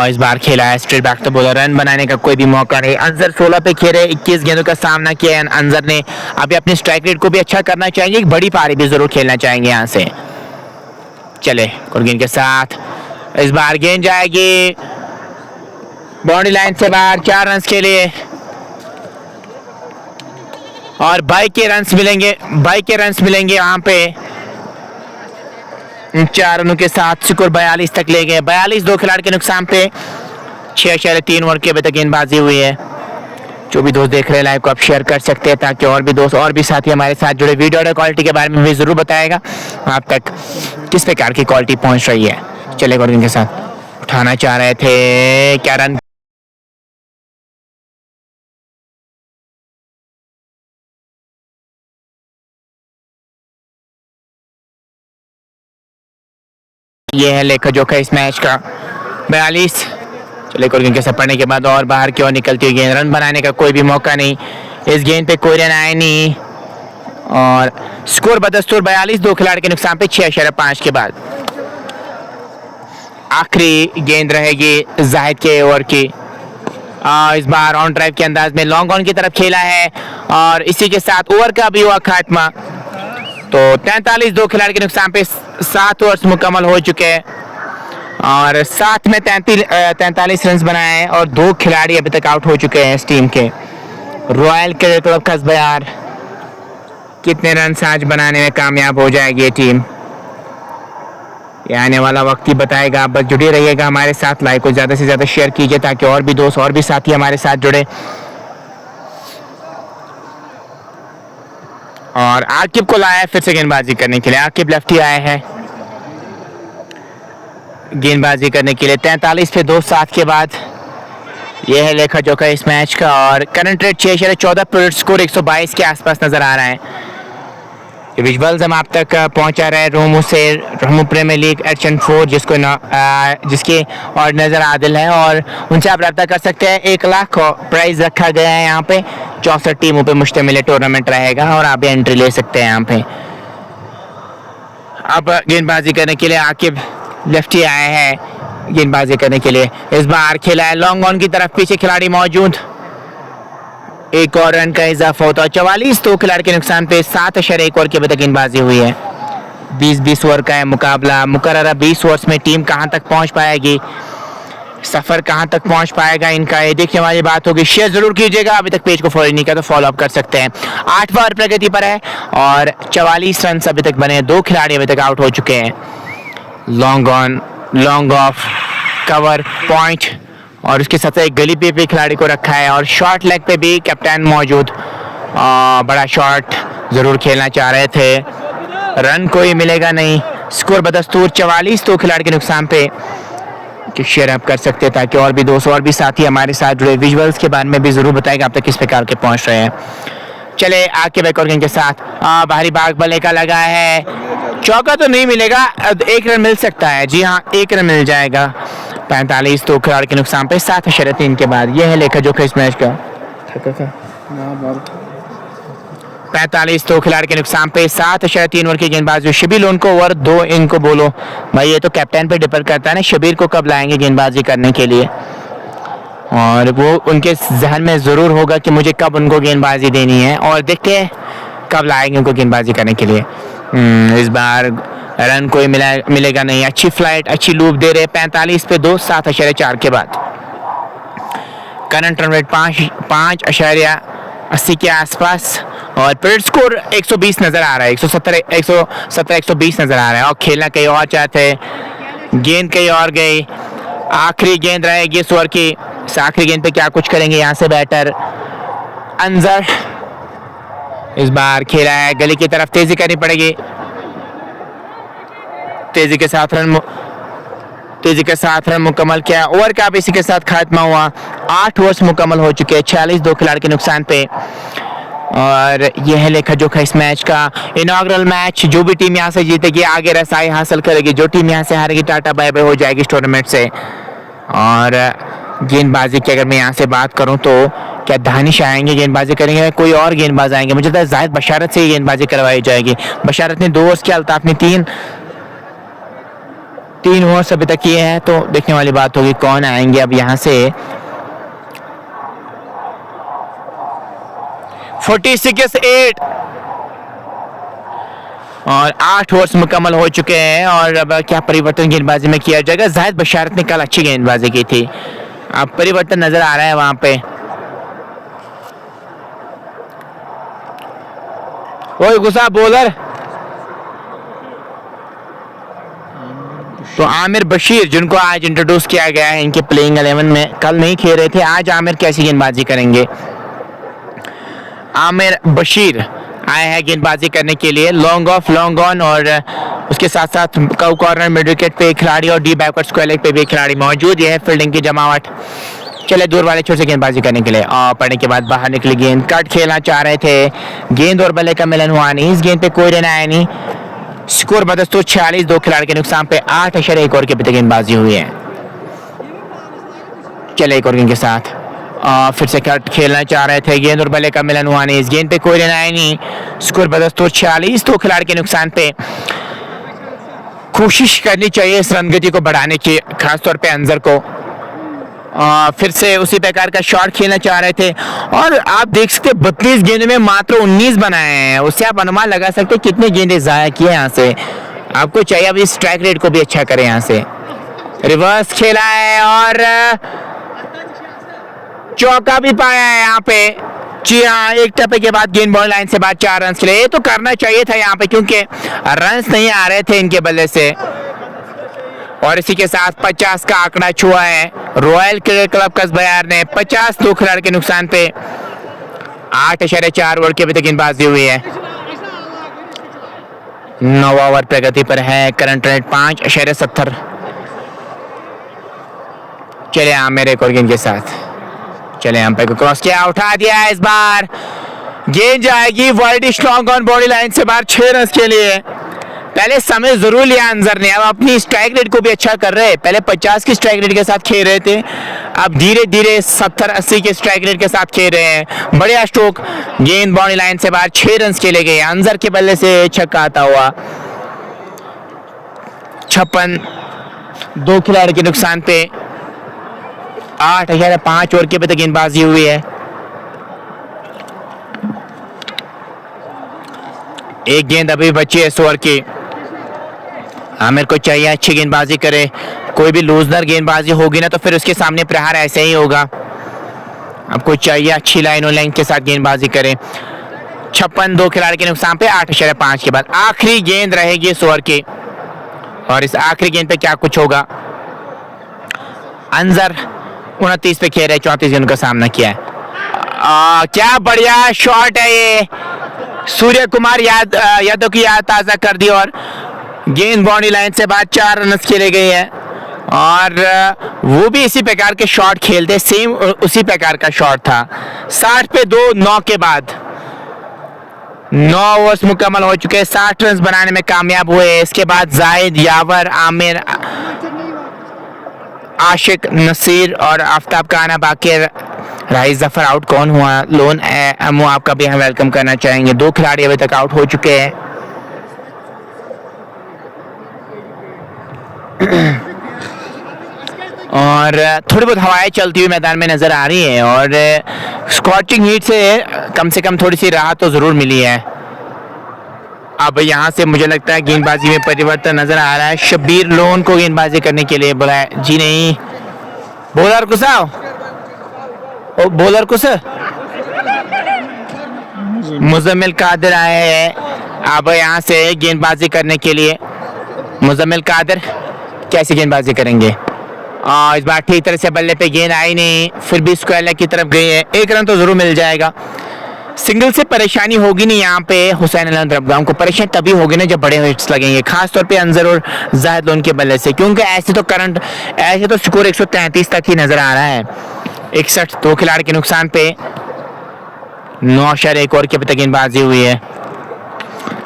इस बार खेला है स्ट्रेट बैक तो बॉलर, रन बनाने का कोई भी मौका नहीं। अंजर 16 पे खेले, 21 गेंदों का सामना किया है अंजर ने। अभी अपने स्ट्राइक रेट को भी अच्छा करना चाहेंगे, एक बड़ी पारी भी जरूर खेलना चाहेंगे यहाँ से। चले गेंद के साथ इस बार गेंद जाएगी बाउंड्री लाइन से बाहर 4 रन के लिए, और 22 के रन मिलेंगे वहां पे। 4 रनों के साथ स्कोर 42 तक ले गए। 42, 2 खिलाड़ी के नुकसान पे 6.3 ओवर की अभी तक गेंदबाजी हुई है। जो भी दोस्त देख रहे हैं लाइव को आप शेयर कर सकते हैं ताकि और भी दोस्त और भी साथी हमारे साथ जुड़े। वीडियो ऑडियो क्वालिटी के बारे में भी जरूर बताएगा आप तक किस प्रकार की क्वालिटी पहुंच रही है। चले गोर्डन के साथ उठाना चाह रहे थे, क्या रन ये है लेखा जोखा इस मैच का। 42 चले कोरियन के पड़ने के बाद और बाहर की ओर निकलती हुई गेंद, रन बनाने का कोई भी मौका नहीं। इस गेंद पे कोई रन आए नहीं और स्कोर बदस्तूर 42, 2 खिलाड़ी के नुकसान पे 6.5 के बाद। आखिरी गेंद रहेगी जाहिद के ओवर की। इस बार ऑन ड्राइव के अंदाज में लॉन्ग ऑन की तरफ खेला है और इसी के साथ ओवर का भी हुआ खात्मा। तो 43, 2 खिलाड़ी के नुकसान पे 7 ओवर्स मुकम्मल हो चुके हैं और 7 में 43 रन बनाए हैं और 2 खिलाड़ी अभी तक आउट हो चुके हैं इस टीम के। रॉयल क्रिकेट क्लब कस्बयार कितने रन आज बनाने में कामयाब हो जाएगी ये टीम, ये आने वाला वक्त ही बताएगा। आप बस जुड़े रहिएगा हमारे साथ, लाइक को ज़्यादा से ज़्यादा शेयर कीजिए ताकि और भी दोस्त और भी साथी हमारे साथ जुड़े। और आकिब को लाया है फिर से गेंदबाजी करने के लिए। आकिब लेफ्टी आए हैं गेंदबाजी करने के लिए। 43 पे 2 7 के बाद यह है लेखा जोखा इस मैच का। और करंट रेट 6.14 पर स्कोर 122 के आसपास नजर आ रहा है। विजुअल्स हम आप तक पहुंचा रहे हैं रोमू प्रीमियर लीग एडिशन 4 जिसके और नज़र आदिल है, और उनसे आप रब्ता कर सकते हैं। 1 लाख प्राइज रखा गया है यहाँ पे। 64 टीमों पे मुश्तमिल टूर्नामेंट रहेगा और आप एंट्री ले सकते हैं यहाँ पे। अब गेंदबाजी करने के लिए आकिब लेफ्टी आए हैं गेंदबाजी करने के लिए। इस बार खेला है लॉन्ग ऑन की तरफ, पीछे खिलाड़ी मौजूद। एक और रन का इजाफा होता है। 44 तो खिलाड़ी के नुकसान पे 7.1 ओवर की अभी तक गेंदबाजी हुई है। 20-20 ओवर का है मुकाबला। मुकर्ररा 20 ओवर्स में टीम कहां तक पहुंच पाएगी, सफर कहां तक पहुंच पाएगा इनका, ये देखने वाली बात होगी। शेयर जरूर कीजिएगा। अभी तक पेज को फॉलो नहीं किया तो फॉलो अप कर सकते हैं। 8वां ओवर प्रगति पर है और 44 रन अभी तक बने। 2 खिलाड़ी अभी तक आउट हो चुके हैं। Long on, long off, cover, point और उसके साथ एक गली पे भी खिलाड़ी को रखा है। और शॉर्ट लेग पे भी कैप्टन मौजूद। बड़ा शॉट जरूर खेलना चाह रहे थे, रन कोई मिलेगा नहीं। स्कोर बदस्तूर 44 तो खिलाड़ी के नुकसान पे कि शेयर आप कर सकते हैं ताकि और भी दोस्त और भी साथी हमारे साथ जुड़े। विजुअल्स के बारे में भी जरूर बताएगा आप तक किस प्रकार के पहुंच रहे हैं। चले आके बैक के साथ बाहरी भाग बल्ले का लगा है। चौका तो नहीं मिलेगा, 1 रन मिल सकता है। जी हाँ, 1 रन मिल जाएगा। 45 तो खिलाड़ी के नुकसान पे 7.3 के बाद यह है लेखा जोखा इस मैच का। 45 तो खिलाड़ी के नुकसान पे 7.3 ओवर की गेंदबाजी। शबीर उनको ओवर 2 इनको बोलो भाई, ये तो कैप्टन पे डिपेंड करता है ना, शबीर को कब लाएंगे गेंदबाजी करने के लिए। और वो उनके जहन में जरूर होगा कि मुझे कब उनको गेंदबाजी देनी है, और देखते हैं कब लाएंगे उनको गेंदबाजी करने के लिए। इस बार रन कोई मिलेगा नहीं। अच्छी फ्लाइट, अच्छी लूप दे रहे। 45 पे 2 7.4 के बाद करंट रन रेट 5.80 के आसपास। और पीरियड स्कोर 120 नजर आ रहा है। 117-120 नजर आ रहा है। और खेलना कहीं और चाहते हैं, गेंद कहीं और गई। आखिरी गेंद रहेगी इस ओवर की। इस आखिरी गेंद पे क्या कुछ करेंगे यहाँ से बैटर अंजर। इस बार खेला है गली की तरफ, तेजी करनी पड़ेगी। तेजी के साथ रन मुकम्मल किया। ओवर का इसी के साथ खात्मा हुआ। 8 ओवर्स मुकम्मल हो चुके हैं। 46 2 खिलाड़ी के नुकसान पे। और यह है लेखा जोखा इस मैच का। इनॉग्रल मैच, जो भी टीम यहाँ से जीतेगी आगे रसाई हासिल करेगी। जो टीम यहाँ से हारेगी टाटा बाय बाय हो जाएगी इस टूर्नामेंट से। और गेंदबाजी की अगर मैं यहाँ से बात करूँ तो क्या दानिश आएंगे गेंदबाजी करेंगे, कोई और गेंदबाज आएंगे? मुझे लगता है जाहिद बशारत से ही गेंदबाजी करवाई जाएगी। बशारत ने 2 ओवर्स किया, अल्ताफ ने 3 ओवर्स अभी तक किए हैं। तो देखने वाली बात होगी कौन आएंगे अब यहाँ से। 46-8 और 8 ओवर्स मुकम्मल हो चुके हैं। और अब क्या परिवर्तन गेंदबाजी में किया जाएगा? जाहिद बशारत ने कल अच्छी गेंदबाजी की थी, अब परिवर्तन नजर आ रहा है वहां पे। ओए गुस्सा बॉलर तो आमिर बशीर, जिनको आज इंट्रोड्यूस किया गया है इनके प्लेइंग 11 में। कल नहीं खेल रहे थे, आज आमिर कैसी गेंदबाजी करेंगे? आमिर बशीर आए हैं गेंदबाजी करने के लिए। लॉन्ग ऑफ, लॉन्ग ऑन और उसके साथ साथ कॉर्नर मिड विकेट पे एक खिलाड़ी और डी बैकवर्ड स्क्वायर लेग पे भी एक खिलाड़ी मौजूद। यह है फील्डिंग की जमावट। चले दूर वाले छोर से गेंदबाजी करने के लिए। और पड़ने के बाद बाहर निकली गेंद। कट खेलना चाह रहे थे, गेंद और बल्ले का मिलन हुआ नहीं। इस गेंद पे कोई रन आया नहीं। स्कोर बदस्तूर 46 2 खिलाड़ी के नुकसान पे 8.1 ओवर की गेंदबाजी हुई है। चले एक और गेंद के साथ फिर से कट खेलना चाह रहे थे, गेंद और बल्ले का मिलन हुआ नहीं। इस गेंद पे कोई रन आया नहीं। स्कोर बदस्तूर 46 2 खिलाड़ी के नुकसान पे। कोशिश करनी चाहिए इस रन गति को बढ़ाने की, खासतौर पे अंजर को। फिर से उसी प्रकार का शॉट खेलना चाह रहे थे। और आप देख सकते 32 गेंद में मात्र 19 बनाए हैं। उससे आप अनुमान लगा सकते कितने गेंदे जाया किए यहाँ से। आपको चाहिए अब इस स्ट्राइक रेट को भी अच्छा करें। यहाँ से रिवर्स खेला है और चौका भी पाया है यहाँ पे। जी हाँ, एक टप्पे के बाद गेंद बाउंड्री लाइन से बाद 4 रन के लिए। ये तो करना चाहिए था यहाँ पे, क्योंकि रन्स नहीं आ रहे थे इनके बल्ले से। और इसी के साथ 50 का आंकड़ा छुआ है रॉयल क्रिकेट क्लब कस्बयार ने। 50 दो खिलाड़ी के नुकसान पे 8.4 ओवर के अभी तक गेंदबाजी हुई है। 9 ओवर प्रगति पर है। Current rate 5.70। चले आमिर एक और गेंद के साथ। चले अंपायर को क्रॉस किया, उठा दिया है। इस बार गेंद जाएगी wide strong on body line से बाहर 6 रन के लिए। पहले समय जरूर लिया अंजर ने, अब अपनी स्ट्राइक रेट को भी अच्छा कर रहे हैं। पहले 50 की स्ट्राइक रेट के साथ खेल रहे थे, अब धीरे धीरे 70-80 के स्ट्राइक रेट के साथ खेल रहे हैं। बढ़िया स्ट्रोक, गेंद बाउंड्री लाइन से बाहर 6 रन खेले गए। अंजर के बल्ले से छक्का आता हुआ। 56 दो खिलाड़ी के नुकसान पे 8.5 ओवर के अभी तक गेंदबाजी हुई है। एक गेंद अभी बची है इस ओवर की। आमिर को चाहिए अच्छी गेंदबाजी करे। कोई भी लूजनर गेंदबाजी होगी ना तो फिर उसके सामने प्रहार ऐसे ही होगा। आपको चाहिए अच्छी लाइन और लाइन के साथ गेंदबाजी करे। 56 दो खिलाड़ी के नुकसान पे 8.5 के बाद आखिरी गेंद रहेगी इस ओवर की। और इस आखिरी गेंद पे क्या कुछ होगा। अंजर 29 पे खेल रहे, 34 गेंद का सामना किया है। क्या बढ़िया शॉट है ये। सूर्य कुमार यादव की याद ताजा कर दी और गेंद बाउंड्री लाइन से बाद 4 रन खेले गए हैं। और वो भी इसी प्रकार के शॉट खेलते, सेम उसी प्रकार का शॉट था। 60 पे 2 9 के बाद 9 ओवर्स मुकम्मल हो चुके हैं। 60 रन बनाने में कामयाब हुए। इसके बाद जाहिद, यावर, आमिर, आशिक, नसीर और आफ्ताब का आना बाकी। राइस जफर आउट कौन हुआ, लोन अमू आपका भी हम वेलकम करना चाहेंगे। 2 खिलाड़ी अभी तक आउट हो चुके हैं। और थोड़ी बहुत हवाएं चलती हुई मैदान में नजर आ रही है और स्कॉचिंग हीट से कम थोड़ी सी राहत तो जरूर मिली है। अब यहाँ से मुझे लगता है गेंदबाजी में परिवर्तन नजर आ रहा है। शब्बीर लोन को गेंदबाजी करने के लिए बुलाया। जी नहीं, बॉलर को साओ, बॉलर को सर मुजम्मिल कादिर आए हैं अब यहाँ से गेंदबाजी करने के लिए। मुजम्मिल कादिर कैसी गेंदबाजी करेंगे। इस बार ठीक तरह से बल्ले पे गेंद आई नहीं, फिर भी स्क्वायर लेग की तरफ गई है। 1 रन तो जरूर मिल जाएगा। सिंगल से परेशानी होगी नहीं यहाँ पे। हुसैन अली रबगाम को परेशानी तभी होगी ना जब बड़े हिट्स लगेंगे, खासतौर पे अंजर और जाहिद लोन के बल्ले से, क्योंकि ऐसे तो स्कोर 133 तक ही नजर आ रहा है। 61 दो खिलाड़ी के नुकसान पे 9.1 ओवर की अभी तक गेंदबाजी हुई है।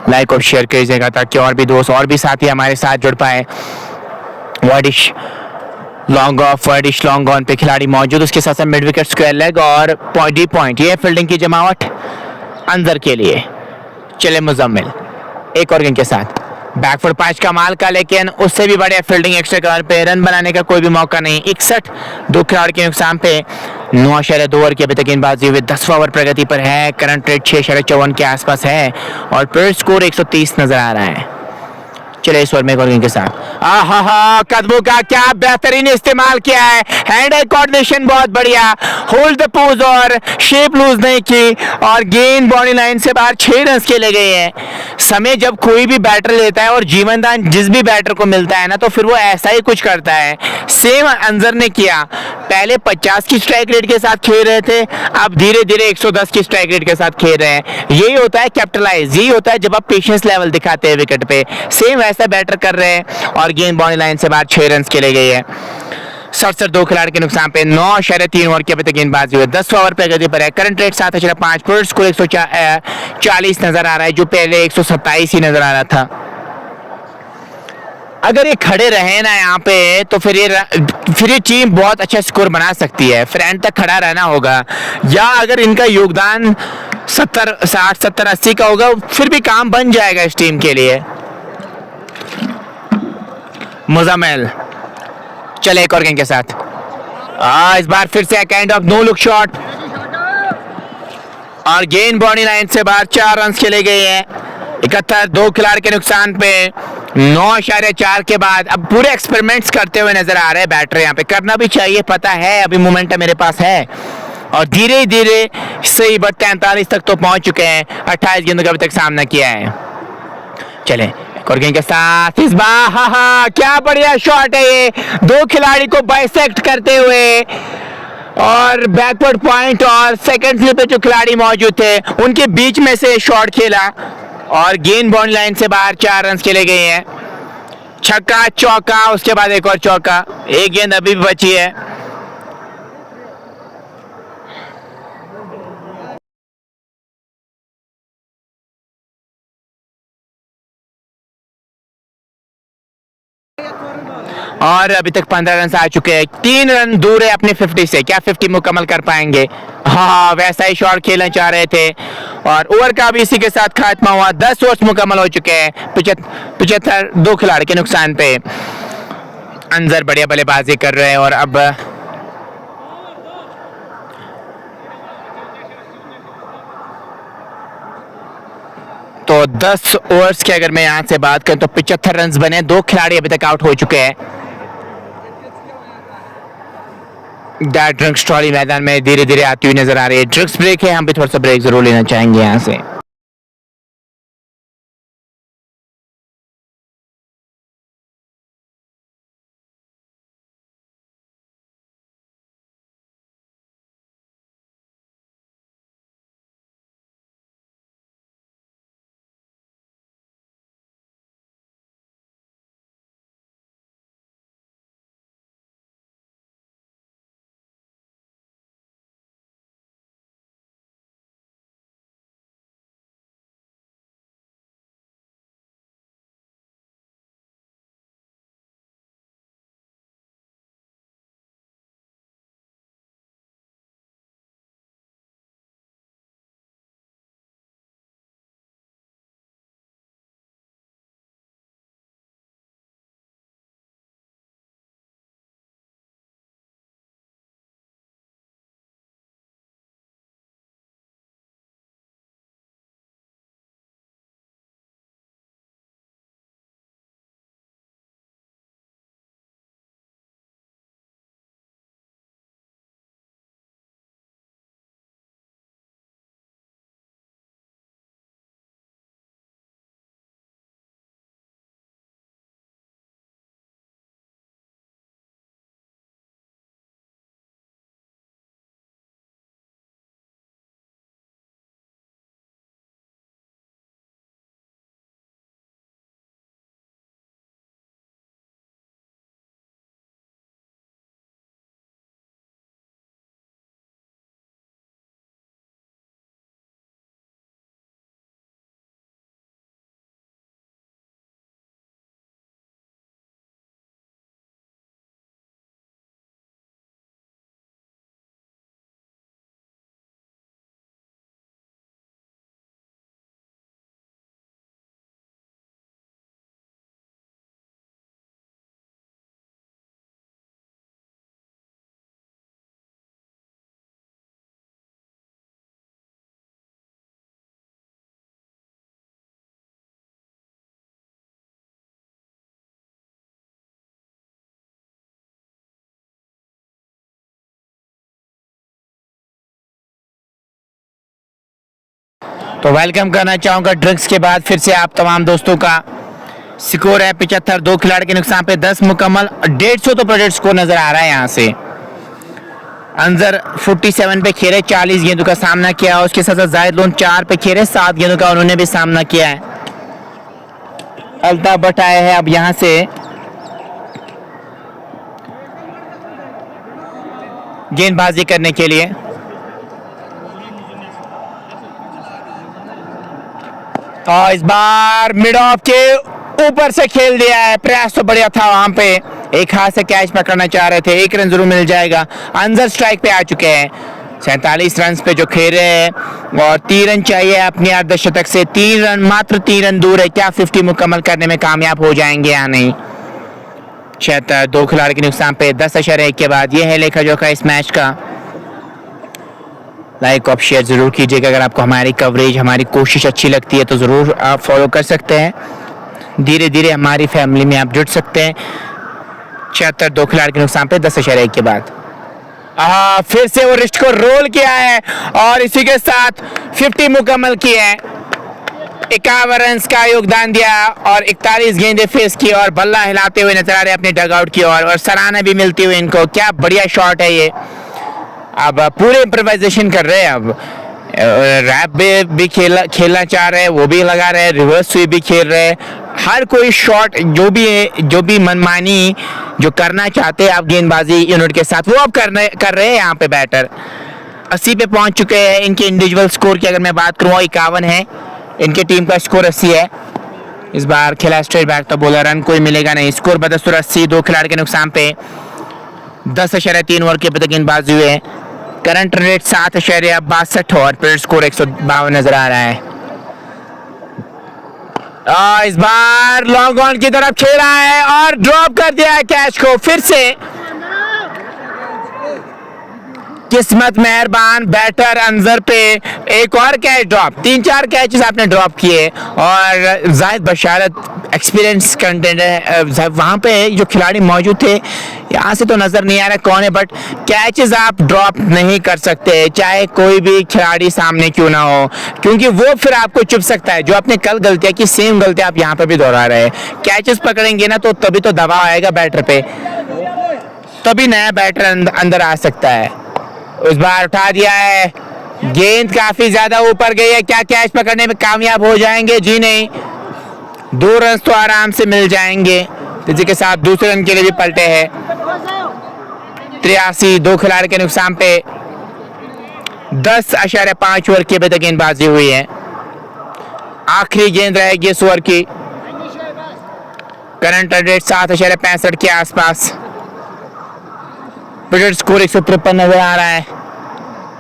लाइक और शेयर कीजिएगा ताकि और भी दोस्त और भी साथी हमारे साथ जुड़ पाए। Widish long off, widish long on पे खिलाड़ी मौजूद, उसके साथ साथ मिड विकेट, स्क्वायर लेग और पॉइंट। ये फील्डिंग की जमावट अंदर के लिए। चले मुजम्मिल एक और गेंद के साथ बैकफुट 5 का माल का, लेकिन उससे भी बड़े फील्डिंग एक्स्ट्रा कवर पे रन बनाने का कोई भी मौका नहीं। 61 दो खिलाड़ी के नुकसान पे 9.2 ओवर की अभी तक गेंदबाजी हुई। 10वां ओवर प्रगति पर है। करंट रेट 6.54 के आसपास है और प्लेयर स्कोर 130 नजर आ रहा है। चले इस ओवर में एक और गेंद के साथ कदमों का क्या बेहतरीन इस्तेमाल किया है। हैंड आई कोऑर्डिनेशन बहुत बढ़िया। होल्ड द पोज और शेप लूज नहीं की और गेंद बाउंड्री लाइन से बाहर 6 रन खेले गए हैं। समय जब कोई भी बैटर लेता है और जीवन दान जिस भी बैटर को मिलता है ना तो फिर वो ऐसा ही कुछ करता है। सेम अंजर ने किया। पहले 50 की स्ट्राइक रेट के साथ खेल रहे थे, अब धीरे धीरे 110 की स्ट्राइक रेट के साथ खेल रहे हैं। यही होता है कैपिटलाइज, यही होता है जब आप पेशेंस लेवल दिखाते हैं विकेट पे। सेम ऐसा बैटर कर रहे हैं और गेंद बाउंड्री लाइन से बाहर 6 रन खेले गए हैं। 67 दो खिलाड़ी के नुकसान पे 9.3 ओवर की अभी तक गेंदबाजी हुई। 10वां ओवर प्रगति पर है। करंट रेट 7.5 पर स्कोर 140 नजर आ रहा है, जो पहले 127 ही नजर आ रहा था। अगर ये खड़े रहे ना यहाँ पे तो फिर ये टीम बहुत अच्छा स्कोर बना सकती है। फिर एंड तक खड़ा रहना होगा, या अगर इनका योगदान 60, 70, 80 का होगा फिर भी काम बन जाएगा इस टीम के लिए। मुजम्मिल चले एक और गेंद के साथ। इस बार फिर से kind of no look shot और गेंद बाउंड्री लाइन से बाहर 4 रन खेले गए हैं। 71 दो खिलाड़ी के नुकसान पे 9.4 के बाद अब पूरे एक्सपेरिमेंट्स करते हुए नजर आ रहे हैं बैटर। यहाँ पे करना भी चाहिए, पता है अभी मोमेंटम मेरे पास है। और धीरे धीरे सही बट 43 तक तो पहुंच चुके हैं। 28 गेंदों का अभी तक सामना किया है। चले एक और गेंद के साथ इस बार, हाँ क्या बढ़िया शॉट है ये, दो खिलाड़ी को बाइसेक्ट करते हुए और बैकवर्ड पॉइंट और सेकंड फ्लिप पे जो खिलाड़ी मौजूद थे उनके बीच में से शॉट खेला और गेंद बाउंड्री लाइन से बाहर 4 रन खेले गए हैं। छक्का चौका, उसके बाद एक और चौका, एक गेंद अभी भी बची है। और अभी तक 15 रन आ चुके हैं, 3 रन दूर है अपने 50 से। क्या 50 मुकम्मल कर पाएंगे? हाँ वैसा ही शॉट खेलना चाह रहे थे और ओवर का भी इसी के साथ खात्मा हुआ। 10 ओवर्स मुकम्मल हो चुके हैं। 75 दो खिलाड़ी के नुकसान पे। अंजर बढ़िया बल्लेबाजी कर रहे हैं और अब तो 10 ओवर्स की अगर मैं यहां से बात करूं तो 75 रन बने, दो खिलाड़ी अभी तक आउट हो चुके हैं। ड्रग्स ट्रॉली मैदान में धीरे धीरे आती हुई नजर आ रही है। ड्रग्स ब्रेक है, हम भी थोड़ा सा ब्रेक जरूर लेना चाहेंगे यहां से। तो वेलकम करना चाहूंगा ड्रग्स के बाद फिर से आप तमाम दोस्तों का। स्कोर है 75, दो खिलाड़ी के नुकसान पे 10 मुकम्मल। 150 तो प्रोजेक्ट स्कोर नजर आ रहा है यहाँ से। अंजर 47 पे खेले, 40 गेंदों का सामना किया। उसके साथ साथ जाहिद लोन 4 पे खेले, 7 गेंदों का उन्होंने भी सामना किया है। अल्ताफ भट्ट आए हैं अब यहाँ से गेंदबाजी करने के लिए। और इस बार मिड ऑफ के ऊपर से खेल दिया है। प्रयास तो बढ़िया था, वहां पे एक हाथ से कैच पकड़ना चाह रहे थे। 1 रन जरूर मिल जाएगा। अंजर स्ट्राइक पे आ चुके हैं। 47 रन पे जो खेल रहे हैं और 3 रन चाहिए अपनी अर्धशतक से। 3 रन, मात्र 3 रन दूर है। क्या 50 मुकम्मल करने में कामयाब हो जाएंगे या नहीं? 76, दो खिलाड़ी के नुकसान पे 10.1 के बाद। यह है लेखा जोखा इस मैच का। लाइक और शेयर जरूर कीजिएगा। अगर आपको हमारी कवरेज, हमारी कोशिश अच्छी लगती है तो ज़रूर आप फॉलो कर सकते हैं। धीरे धीरे हमारी फैमिली में आप जुड़ सकते हैं। 76, दो खिलाड़ी के नुकसान पे 10.1 के बाद। फिर से वो रिस्ट को रोल किया है और इसी के साथ 50 मुकम्मल किए हैं। 51 रन का योगदान दिया और 41 गेंदें फेस की और बल्ला हिलाते हुए नजर आ रहे हैं अपने डगआउट की ओर और सराहना भी मिलती हुई इनको। क्या बढ़िया शॉट है ये। अब पूरे इम्प्रोवाइजेशन कर रहे हैं। अब रैप भी खेलना चाह रहे हैं, वो भी लगा रहे हैं, रिवर्स स्वीप भी खेल रहे हैं। हर कोई शॉट जो भी मनमानी जो करना चाहते हैं आप गेंदबाजी यूनिट के साथ, वो अब कर रहे हैं यहाँ पे बैटर। 80 पे पहुंच चुके हैं। इनके इंडिविजुअल स्कोर की अगर मैं बात करूँ 51 है, इनके टीम का स्कोर 80 है। इस बार खेला स्ट्रेट बैक तो बोला रन कोई मिलेगा नहीं। स्कोर बदस्तूर 80, 2 खिलाड़ी के नुकसान पे 10.3 ओवर के अब तक गेंदबाजी हुए हैं। करंट रेट 7.62 और पीरियड स्कोर 152 नजर आ रहा है। इस बार लॉन्ग ऑन की तरफ खेला है और ड्रॉप कर दिया है कैच को। फिर से किस्मत मेहरबान बैटर अंजर पे एक और कैच ड्रॉप। 3-4 कैचेस आपने ड्रॉप किए और जाहिद बशारत एक्सपीरियंस कंटेंट है। वहाँ पे जो खिलाड़ी मौजूद थे, यहाँ से तो नज़र नहीं आ रहा कौन है, बट कैचेस आप ड्रॉप नहीं कर सकते चाहे कोई भी खिलाड़ी सामने क्यों ना हो, क्योंकि वो फिर आपको चुप सकता है। जो आपने कल गलतियाँ की सेम गलतियाँ आप यहाँ पर भी दोहरा रहे हैं। कैचेस पकड़ेंगे ना तो तभी तो दबाव आएगा बैटर पे, तभी नया बैटर अंदर आ सकता है। इस बार उठा दिया है, गेंद काफी ज्यादा ऊपर गई है। क्या कैच पकड़ने में कामयाब हो जाएंगे? जी नहीं, 2 रन तो आराम से मिल जाएंगे। इसी के साथ दूसरे रन के लिए भी पलटे हैं। 83, 2 खिलाड़ी के नुकसान पे 10.5 ओवर की अभी तक गेंदबाजी हुई है। आखिरी गेंद रहेगी इस ओवर की। करंट रन रेट 7.65 के आसपास। पीरियड स्कोर 153 नजर आ रहा है।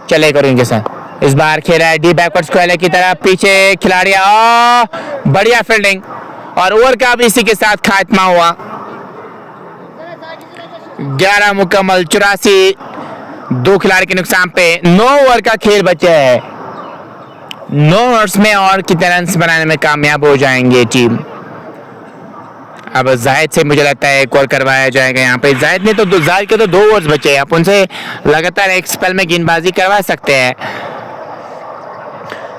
चले करेंगे सर। इस बार खेला है डी बैकवर्ड स्क्वायर की तरफ, पीछे खिलाड़ी बढ़िया फील्डिंग और ओवर का भी इसी के साथ खात्मा हुआ। 11 मुकम्मल, 84, 2 खिलाड़ी के नुकसान पे 9 ओवर का खेल बचा है। 9 ओवर्स में और कितने रन बनाने में कामयाब हो जाएंगे टीम। अब जाहिद से मुझे लगता है एक और करवाया जाएगा यहाँ पे। जाहिद ने तो जाहिद के तो 2 ओवर्स बचे हैं, आप उनसे लगातार एक स्पेल में गेंदबाजी करवा सकते हैं।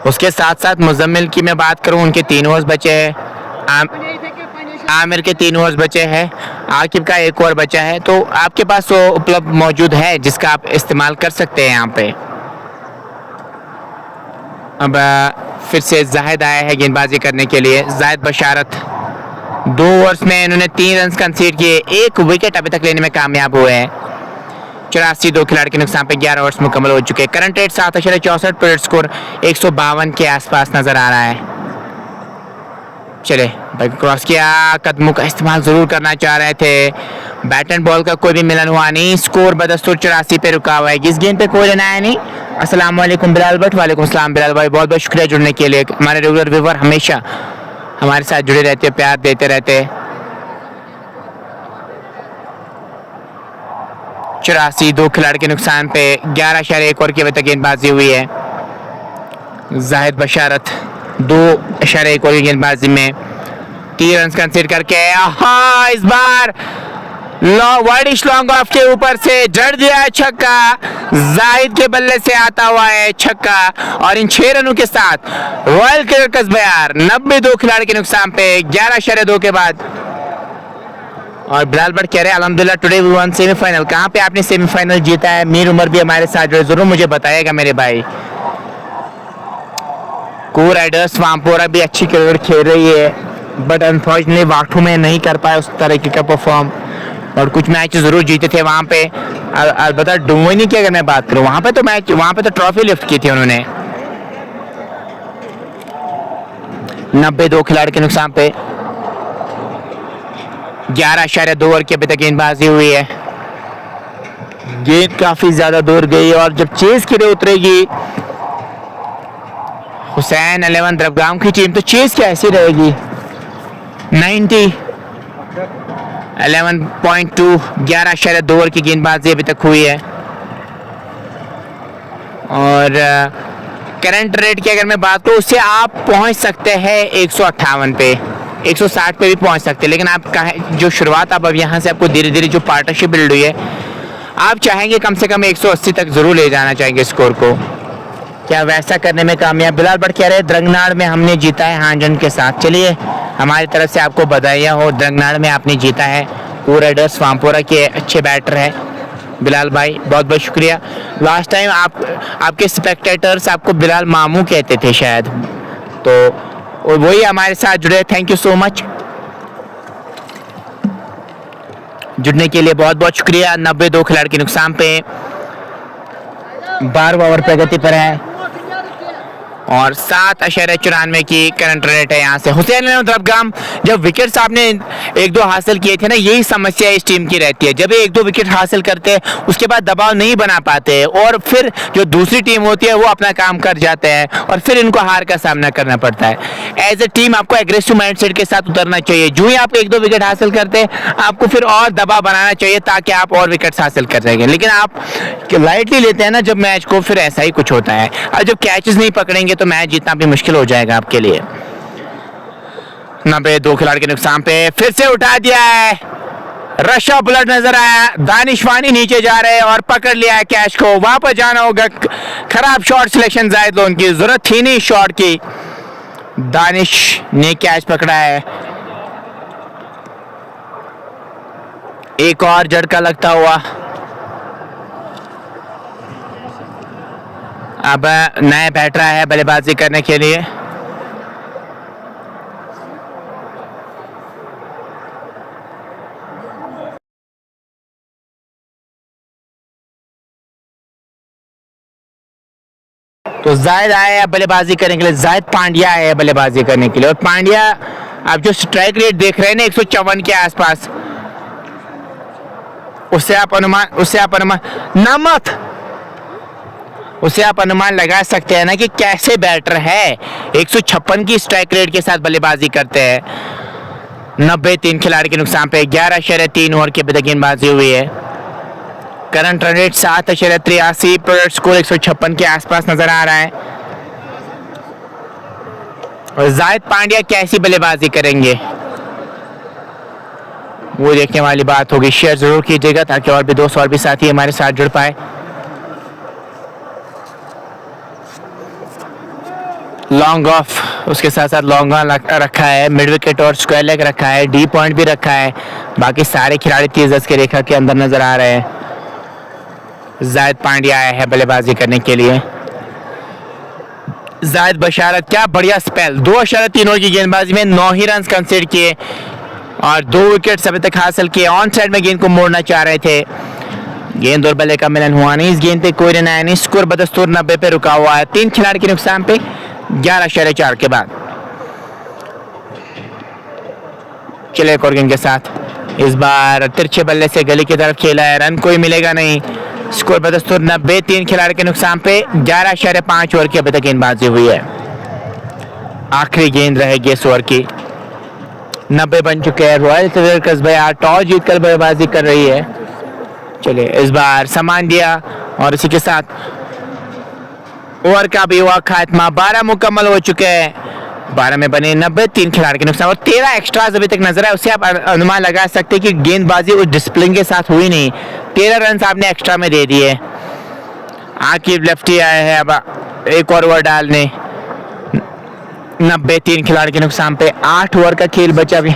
उसके साथ साथ मुजम्मिल की मैं बात करूँ, उनके 3 ओवर्स बचे हैं। आमिर के 3 ओवर्स बचे हैं। आकिब का 1 ओवर बचा है। तो आपके पास वो उपलब्ध मौजूद है जिसका आप इस्तेमाल कर सकते हैं यहाँ पे। अब फिर से जाहिद आया है गेंदबाजी करने के लिए। जाहिद बशारत 2 ओवर्स में इन्होंने 3 रन कंसीड किए, 1 विकेट अभी तक लेने में कामयाब हुए हैं। 84, 2 खिलाड़ी के नुकसान पे 11 ओवर्स मुकम्मल हो चुके हैं। करंट रेट 7.64, पीरियड स्कोर 152 के आसपास नजर आ रहा है। चले क्रॉस किया, कदमों का इस्तेमाल जरूर करना चाह रहे थे। बैट एंड बॉल का कोई भी मिलन हुआ नहीं। स्कोर बदस्तूर 84 पे रुका हुआ है। इस गेंद पे कोई रन आया नहीं। अस्सलाम वालेकुम बिलाल भट्ट। वालेकुम सलाम बिलाल भाई, बहुत बहुत शुक्रिया जुड़ने के लिए। हमारे रेगुलर व्यूअर हमेशा हमारे साथ जुड़े रहते, प्यार देते रहते। 84, 2 खिलाड़ी के नुकसान पे 11.1 ओवर की अभी तक गेंदबाजी हुई है। जाहिद बशारत 2.1 ओवर की गेंदबाजी में 3 रन कंसीड करके इस बार वाइडिश लॉन्ग ऑफ के ऊपर से जड़ दिया है छक्का। जाहिद के बल्ले से आता हुआ है छक्का और इन 6 रनों के साथ रॉयल क्रिकेटर्स बयार 90, 2 खिलाड़ी के नुकसान पे 11.2 के बाद। और बिलाल भट्ट कह रहे हैं अल्हम्दुलिल्लाह टुडे वी वन सेमीफाइनल। कहाँ पे आपने सेमीफाइनल जीता है? मीर उमर भी हमारे साथ जुड़े, जरूर मुझे बताइएगा मेरे भाई। को राइडर्स वामपोरा भी अच्छी क्रिकेट खेल रही है, बट अनफॉर्चुनेटली वाठू में नहीं कर पाए उस तरीके का परफॉर्म। और कुछ मैच जरूर जीते थे वहाँ पे। अलबत्ता डुमोनी की अगर मैं बात करूँ, वहाँ पे तो ट्रॉफी लिफ्ट की थी उन्होंने। 90, 2 खिलाड़ी के नुकसान पे 11.2 ओवर की अभी तक गेंदबाजी हुई है। गेंद काफी ज्यादा दूर गई और जब चेस के लिए उतरेगी हुसैन 11 द्रबगाम की टीम, तो चेस कैसी रहेगी? 90, 11.2, 11.2 ओवर की गेंदबाजी अभी तक हुई है। और करंट रेट की अगर मैं बात करूँ, उससे आप पहुंच सकते हैं 158 पे, 160 पे भी पहुंच सकते हैं। लेकिन आप जो शुरुआत अब यहाँ से आपको धीरे धीरे जो पार्टनरशिप बिल्ड हुई है, आप चाहेंगे कम से कम 180 तक जरूर ले जाना चाहेंगे स्कोर को। क्या वैसा करने में कामयाब? बिलाल भट्ट कह रहे हैं द्रंगनाड़ में हमने जीता है 100 रन के साथ। चलिए हमारी तरफ से आपको बधाइयाँ हो, द्रंगनाड़ में आपने जीता है। को राइडर्स वामपुरा के अच्छे बैटर है बिलाल भाई, बहुत बहुत शुक्रिया। लास्ट टाइम आपके स्पेक्टेटर्स आपको बिलाल मामू कहते थे शायद, तो वही हमारे साथ जुड़े। थैंक यू सो मच जुड़ने के लिए, बहुत बहुत शुक्रिया। 92 खिलाड़ी के नुकसान पे 12वां ओवर प्रगति पर है और 7.94 की करंट रेट है यहाँ से। हुसैन दरबगाम, जब विकेट्स आपने 1-2 हासिल किए थे ना, यही समस्या इस टीम की रहती है। जब ये 1-2 विकेट हासिल करते हैं उसके बाद दबाव नहीं बना पाते और फिर जो दूसरी टीम होती है वो अपना काम कर जाते हैं और फिर इनको हार का सामना करना पड़ता है। एज ए टीम आपको एग्रेसिव माइंडसेट के साथ उतरना चाहिए। जो ही आप 1-2 विकेट हासिल करते हैं आपको फिर और दबाव बनाना चाहिए ताकि आप और विकेट्स हासिल कर सकें। लेकिन आप लाइटली लेते हैं ना जब मैच को, फिर ऐसा ही कुछ होता है। और जब कैचेस नहीं पकड़ेंगे तो मैच जीतना भी मुश्किल हो जाएगा आपके लिए। 92 खिलाड़ी के नुकसान पे फिर से उठा दिया है, रशा बुलेट नजर आया, दानिशवानी नीचे जा रहे हैं और पकड़ लिया है कैच को। वापस जाना होगा, खराब शॉट सिलेक्शन जायद लोन की, जरूरत थी नहीं शॉट की। दानिश ने कैच पकड़ा है, एक और झटका लगता हुआ। अब नया बैटर है बल्लेबाजी करने के लिए। तो जायद आया है बल्लेबाजी करने के लिए, जायद पांड्या आया है बल्लेबाजी करने के लिए। और पांड्या आप जो स्ट्राइक रेट देख रहे हैं ना 154 के आसपास, उससे आप अनुमान लगा सकते हैं ना कि कैसे बैटर है। 156 की स्ट्राइक रेट के साथ बल्लेबाजी करते हैं। 93 खिलाड़ी के नुकसान पे 11.3 ओवर की अभी तक गेंदबाजी हुई है। Current run rate 7.83, product score 156 के आसपास नजर आ रहा है। और जायद पांड्या कैसी बल्लेबाजी करेंगे वो देखने वाली बात होगी। शेयर जरूर कीजिएगा ताकि और भी दोस्त और भी साथी हमारे साथ जुड़ पाए। लॉन्ग ऑफ, उसके साथ साथ लॉन्ग ऑन रखा है, मिड विकेट और स्क्वायर लेग रखा है, डी पॉइंट भी रखा है। बाकी सारे खिलाड़ी 30 गज के रेखा के अंदर नजर आ रहे हैं। जायद पांड्या आया है बल्लेबाजी करने के लिए। जायद बशारत, क्या बढ़िया स्पेल, 2.3 ओवर की गेंदबाजी में 9 ही रन कंसीड किए और 2 विकेट अभी तक हासिल किए। ऑन साइड में गेंद को मोड़ना चाह रहे थे, गेंद और बल्ले का मिलन हुआ नहीं। इस गेंद पे कोई रन आया नहीं, स्कोर बदस्तूर 90 पे रुका हुआ है। 3 खिलाड़ी के नुकसान पे 11.4 के बाद। चले एक और गेंद के साथ, इस बार तिरछे बल्ले से गली की तरफ खेला है, रन कोई मिलेगा नहीं। स्कोर बदस्तूर 90, 3 खिलाड़ी के नुकसान पे 11.5 ओवर की अभी तक गेंदबाजी हुई है। आखिरी गेंद रहेगी इस ओवर की। 90 बन चुके हैं। रॉयल चैलेंजर्स कस्बा टॉस जीतकर बल्लेबाजी कर रही है। चलिए इस बार सामान दिया और इसी के साथ ओवर का भी हुआ खात्मा। 12 मुकम्मल हो चुके हैं, 12 में बने 90, 3 खिलाड़ी के नुकसान और 13 एक्स्ट्राज अभी तक नजर आए। उससे आप अनुमान लगा सकते हैं कि गेंदबाजी उस डिसिप्लिन के साथ हुई नहीं। 13 रन आपने एक्स्ट्रा में दे दिए। आकिब लेफ्टी आए हैं अब एक और ओवर डालने। 90, 3 खिलाड़ी के नुकसान पे 8 ओवर का खेल बचा भी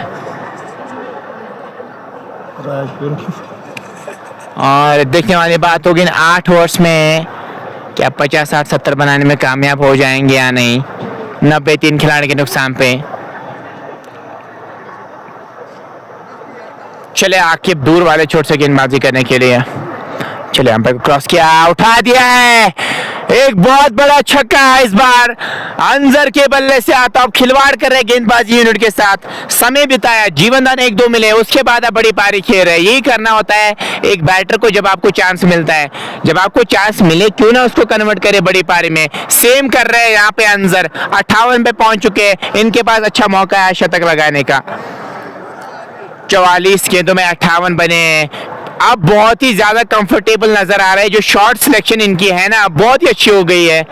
और देखने वाली बात होगी 8 ओवर्स में क्या 50, 60, 70 बनाने में कामयाब हो जाएंगे या नहीं। 90, 3 खिलाड़ी के नुकसान पे। चले आकिब दूर वाले छोर से गेंदबाजी करने के लिए। चले अंपायर को क्रॉस किया, उठा दिया है, एक बहुत बड़ा छक्का है इस बार अंजर के बल्ले से आता। अब खिलवाड़ कर रहे गेंदबाजी यूनिट के साथ, समय बिताया, जीवनदान 1-2 मिले, उसके बाद अब बड़ी पारी खेल रहे। यही करना होता है एक बैटर को जब आपको चांस मिलता है। जब आपको चांस मिले क्यों ना उसको कन्वर्ट करे बड़ी पारी में। सेम कर रहे हैं यहाँ पे अंजर, 58 पे पहुंच चुके हैं। इनके पास अच्छा मौका है शतक लगाने का। 44 गेंदों में 58 बने। अब बहुत ही ज्यादा कंफर्टेबल नजर आ रहा है। जो शॉट सिलेक्शन इनकी है ना बहुत ही अच्छी हो गई है।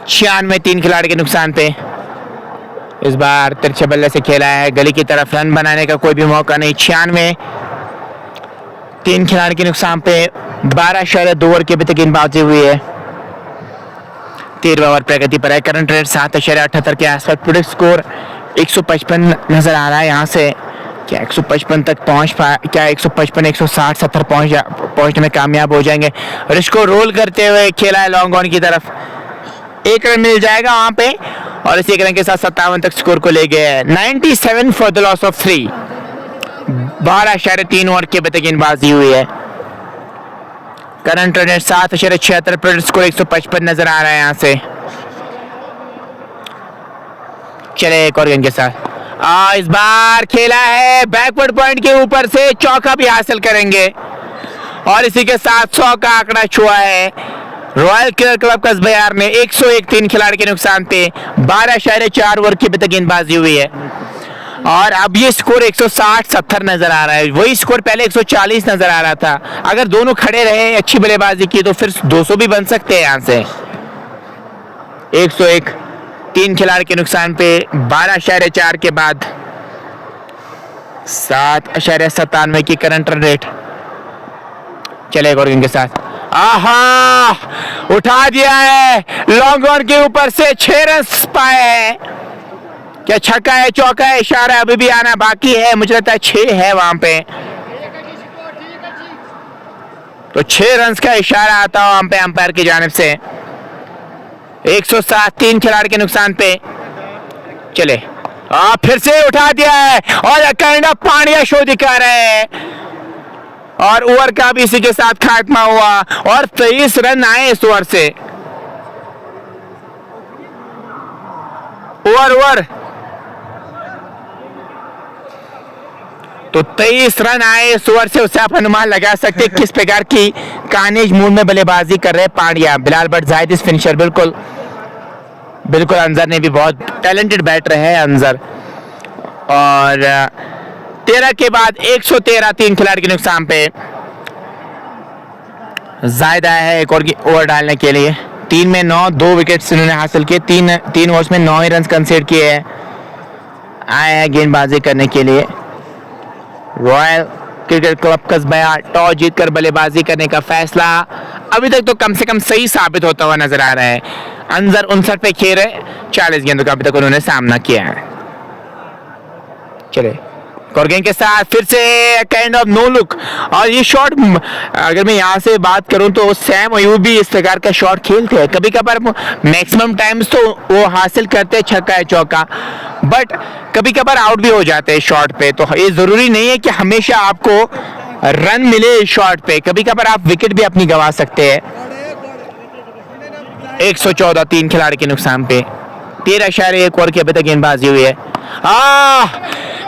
96, 3 खिलाड़ी के नुकसान पे। इस बार तिरछे बल्ले से खेला है, गली की तरफ रन बनाने का कोई भी मौका नहीं। 96, तीन खिलाड़ी के नुकसान पे 12.2 ओवर की अभी तक गेंदबाजी हुई है। 13वां ओवर प्रगति पर है। करंट रेट 7.78 के आसपास। प्रोडिक्ट स्कोर 155 नजर आ रहा है। यहाँ से क्या 155 तक पहुंच पाए, क्या 155 160 70 पहुंचने में कामयाब हो जाएंगे। रिस्क को रोल करते हुए खेला है लॉन्ग ऑन की तरफ, 1 रन मिल जाएगा वहां पे और इस 1 रन के साथ 57 तक स्कोर को ले गए। 97 for the loss of 3। 12.3 over की अभी तक गेंदबाजी हुई है। Current run rate 7.76। Predict score 155 नजर आ रहा है। यहाँ से चले एक और गेंद के साथ। इस बार खेला है बैकवर्ड पॉइंट के ऊपर से, चौका भी हासिल करेंगे और इसी के साथ 100 का आंकड़ा छुआ है रॉयल किलर क्लब कस्बयार ने। 101 3 खिलाड़ी के नुकसान पे 12.4 ओवर की अभी तक गेंदबाजी हुई है और अब ये स्कोर 160-70 नजर आ रहा है। वही स्कोर पहले 140 नजर आ रहा था। अगर दोनों खड़े रहे, अच्छी बल्लेबाजी की तो फिर 200 भी बन सकते हैं। यहां से 101 3 खिलाड़ी के नुकसान पे 12.4 के बाद 7.97 की करंट रन रेट। चले एक और गेंद के साथ। आहा, उठा दिया है लॉन्ग ऑन के ऊपर से, 6 रन पाए हैं। क्या छक्का है, चौका है, इशारा है, अभी भी आना बाकी है। मुझे लगता है 6 है वहां पे, तो 6 रन का इशारा आता है वहां पे अंपायर की जानिब से। 107 3 खिलाड़ी के नुकसान पे। चले फिर से उठा दिया है और कैनेडा पांड्या शो दिखा रहे हैं और ओवर का भी इसी के साथ खात्मा हुआ और 23 रन आए इस ओवर से। ओवर तो 23 रन आए इस ओवर से। उससे आप अनुमान लगा सकते हैं किस प्रकार की कानेज मूड में बल्लेबाजी कर रहे हैं पांड्या। बिलाल भट्ट जाहिद इस फिनिशर। बिल्कुल अंजर ने भी बहुत टैलेंटेड बैटर है अंजर। और 13 के बाद 113 3 खिलाड़ी के नुकसान पे जायद आया है एक और ओवर डालने के लिए। 3 में 9, 2 विकेट्स इन्होंने हासिल किए। 3 ओवर्स में 9 ही रन कंसीड किए हैं। आए हैं गेंदबाजी करने के लिए। रॉयल क्रिकेट क्लब कस्बयार टॉस जीतकर बल्लेबाजी करने का फैसला अभी तक तो कम से कम सही साबित होता हुआ नजर आ रहा है। अंजर 59 पे खेल रहे, 40 गेंदों का अभी तक उन्होंने सामना किया है। चले कॉर्गेन के साथ फिर से काइंड ऑफ नो लुक और ये शॉट, अगर मैं यहाँ से बात करूँ तो सैम अयूब भी इस प्रकार का शॉट खेलते हैं। कभी कभार मैक्सिमम टाइम्स तो वो हासिल करते हैं छक्का या चौका, बट कभी कभार आउट भी हो जाते हैं शॉट पे। तो ये जरूरी नहीं है कि हमेशा आपको रन मिले इस शॉट पे, कभी कभार आप विकेट भी अपनी गंवा सकते हैं। 114 3 खिलाड़ी के नुकसान पे 13.1 ओवर की अभी तक गेंदबाजी हुई है।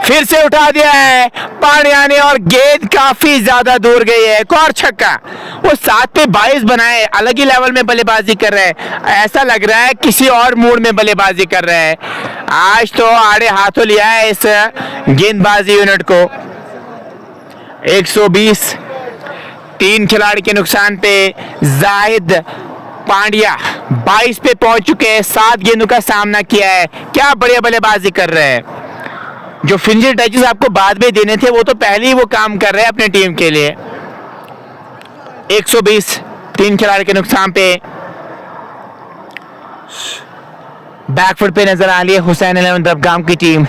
फिर से उठा दिया है पांड्या ने और गेंद काफी ज्यादा दूर गई है। एक और छक्का, वो 7 पे 22 बनाए, अलग ही लेवल में बल्लेबाजी कर रहे हैं। ऐसा लग रहा है किसी और मूड में बल्लेबाजी कर रहे हैं। आज तो आड़े हाथों लिया है इस गेंदबाजी यूनिट को। 120 3 खिलाड़ी के नुकसान पे जाहिद पांड्या 22 पे पहुंच चुके हैं। 7 गेंदों का सामना किया है। क्या बढ़िया बल्लेबाजी कर रहे हैं। जो फिनिशिंग टचेस आपको बाद में देने थे वो तो पहले ही वो काम कर रहे हैं अपने टीम के लिए। 120 3 खिलाड़ी के नुकसान पे बैकफुट पे नजर आ रही है हुसैन 11 दरगाम की टीम।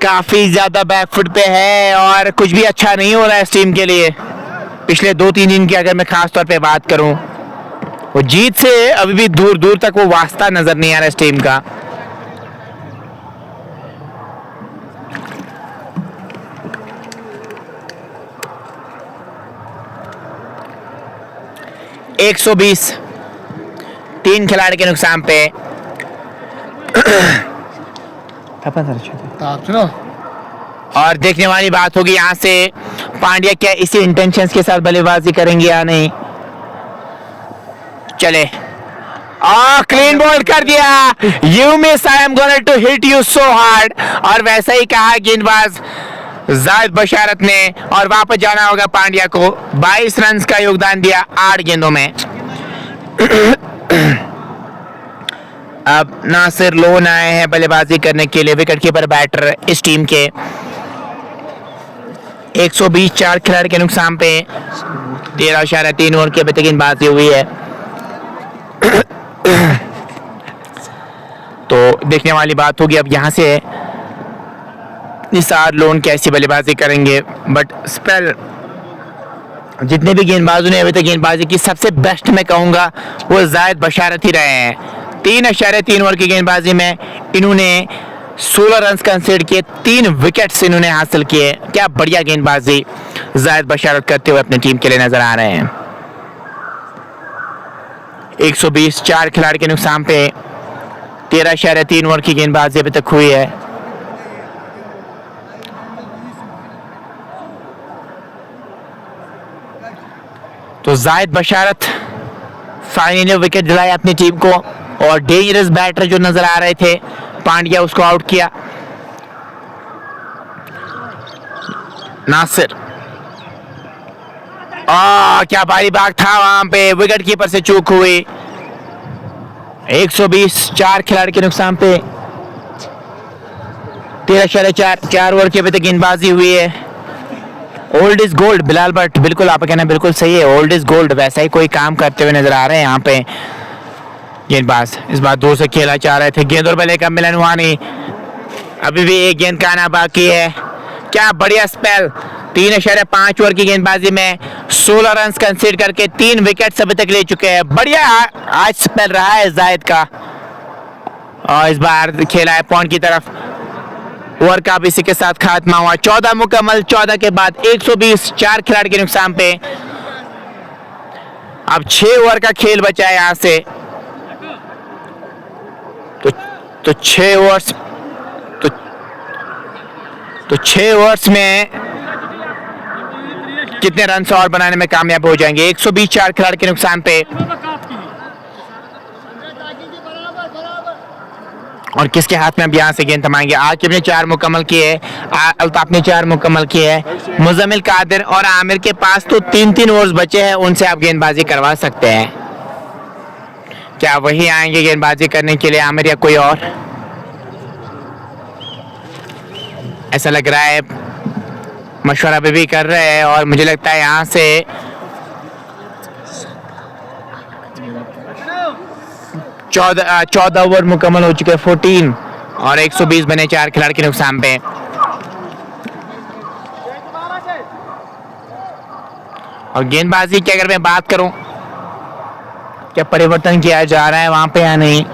काफी ज्यादा बैकफुट पे है और कुछ भी अच्छा नहीं हो रहा है इस टीम के लिए। पिछले 2-3 दिन की अगर मैं खास तौर पे बात करूं, वो जीत से अभी भी दूर दूर तक वो वास्ता नजर नहीं आ रहा इस टीम का। $120 3 खिलाड़ी के नुकसान पे और देखने वाली बात होगी यहां से पांड्या क्या इसी इंटेंशंस के साथ बल्लेबाजी करेंगे या नहीं। चले क्लीन बॉल कर दिया। You miss, I am going to hit you so hard. और वैसा ही कहा गेंदबाज जाहिद बशारत ने और वापस जाना होगा पांड्या को। 22 रन का योगदान दिया 8 गेंदों में। अब नासिर लोन आए हैं बल्लेबाजी करने के लिए, विकेट कीपर बैटर इस टीम के। 120 4 खिलाड़ी के नुकसान पे 13.3 ओवर की अभी तक गेंदबाजी हुई है। तो देखने वाली बात होगी अब यहाँ से निसार लोन कैसी बल्लेबाजी करेंगे। बट स्पेल जितने भी गेंदबाजों ने अभी तक गेंदबाजी की सबसे बेस्ट मैं कहूँगा वो जायद बशारत ही रहे हैं। 3.3 ओवर की गेंदबाजी में इन्होंने 16 रन कंसीड किए, 3 विकेट्स इन्होंने हासिल किए। क्या बढ़िया गेंदबाजी जायद बशारत करते हुए अपनी टीम के लिए नजर आ रहे हैं। 120 4 खिलाड़ी के नुकसान पे 13.3 ओवर की गेंदबाजी अभी तक हुई है। तो जायद बशारत फाइनली ने विकेट दिलाया अपनी टीम को और डेंजरस बैटर जो नजर आ रहे थे पांड्या उसको आउट किया। नासिर क्या भारी भाग था वहां पे, विकेट कीपर से चूक हुई। 120 4 खिलाड़ी के नुकसान पे 13.4 ओवर की अभी तक गेंदबाजी हुई है। Old is gold Bilal Bhatt, बिल्कुल आपका कहना बिल्कुल सही है। ओल्ड इज गोल्ड वैसा ही कोई काम करते हुए नजर आ रहे हैं यहाँ पे गेंदबाज। इस बार 2 से खेला चाह रहे थे, गेंद और बल्ले का मिलन हुआ नहीं। अभी भी एक गेंद का आना बाकी है। क्या बढ़िया स्पेल, 3.5 ओवर की गेंदबाजी में 16 रन कंसीड करके 3 विकेट अभी तक ले चुके हैं। बढ़िया आज स्पेल रहा है जायद का और इस बार खेला है पॉइंट की तरफ। ओवर का भी इसी के साथ खात्मा हुआ। 14 मुकम्मल, 14 के बाद 120 4 खिलाड़ी के नुकसान पे अब 6 ओवर का खेल बचा है यहां से। तो 6 ओवर्स तो 6 ओवर्स में कितने रन और बनाने में कामयाब हो जाएंगे। 120 4 खिलाड़ी के नुकसान पे और किसके हाथ में अब यहाँ से गेंद थमाएंगे। आकिब ने 4 मुकम्मल किए, अल्ताफ ने 4 मुकम्मल किए हैं। मुजम्मिल, कादिर और आमिर के पास तो 3-3 ओवर्स बचे हैं, उनसे आप गेंदबाजी करवा सकते हैं। क्या वही आएंगे गेंदबाजी करने के लिए, आमिर या कोई और? ऐसा लग रहा है मशवरा अभी भी कर रहे हैं और मुझे लगता है यहाँ से 14 ओवर मुकम्मल हो चुके हैं, 14 और 120 बने 4 खिलाड़ी के नुकसान पे। और गेंदबाजी की अगर मैं बात करूं, क्या परिवर्तन किया जा रहा है वहां पे या नहीं?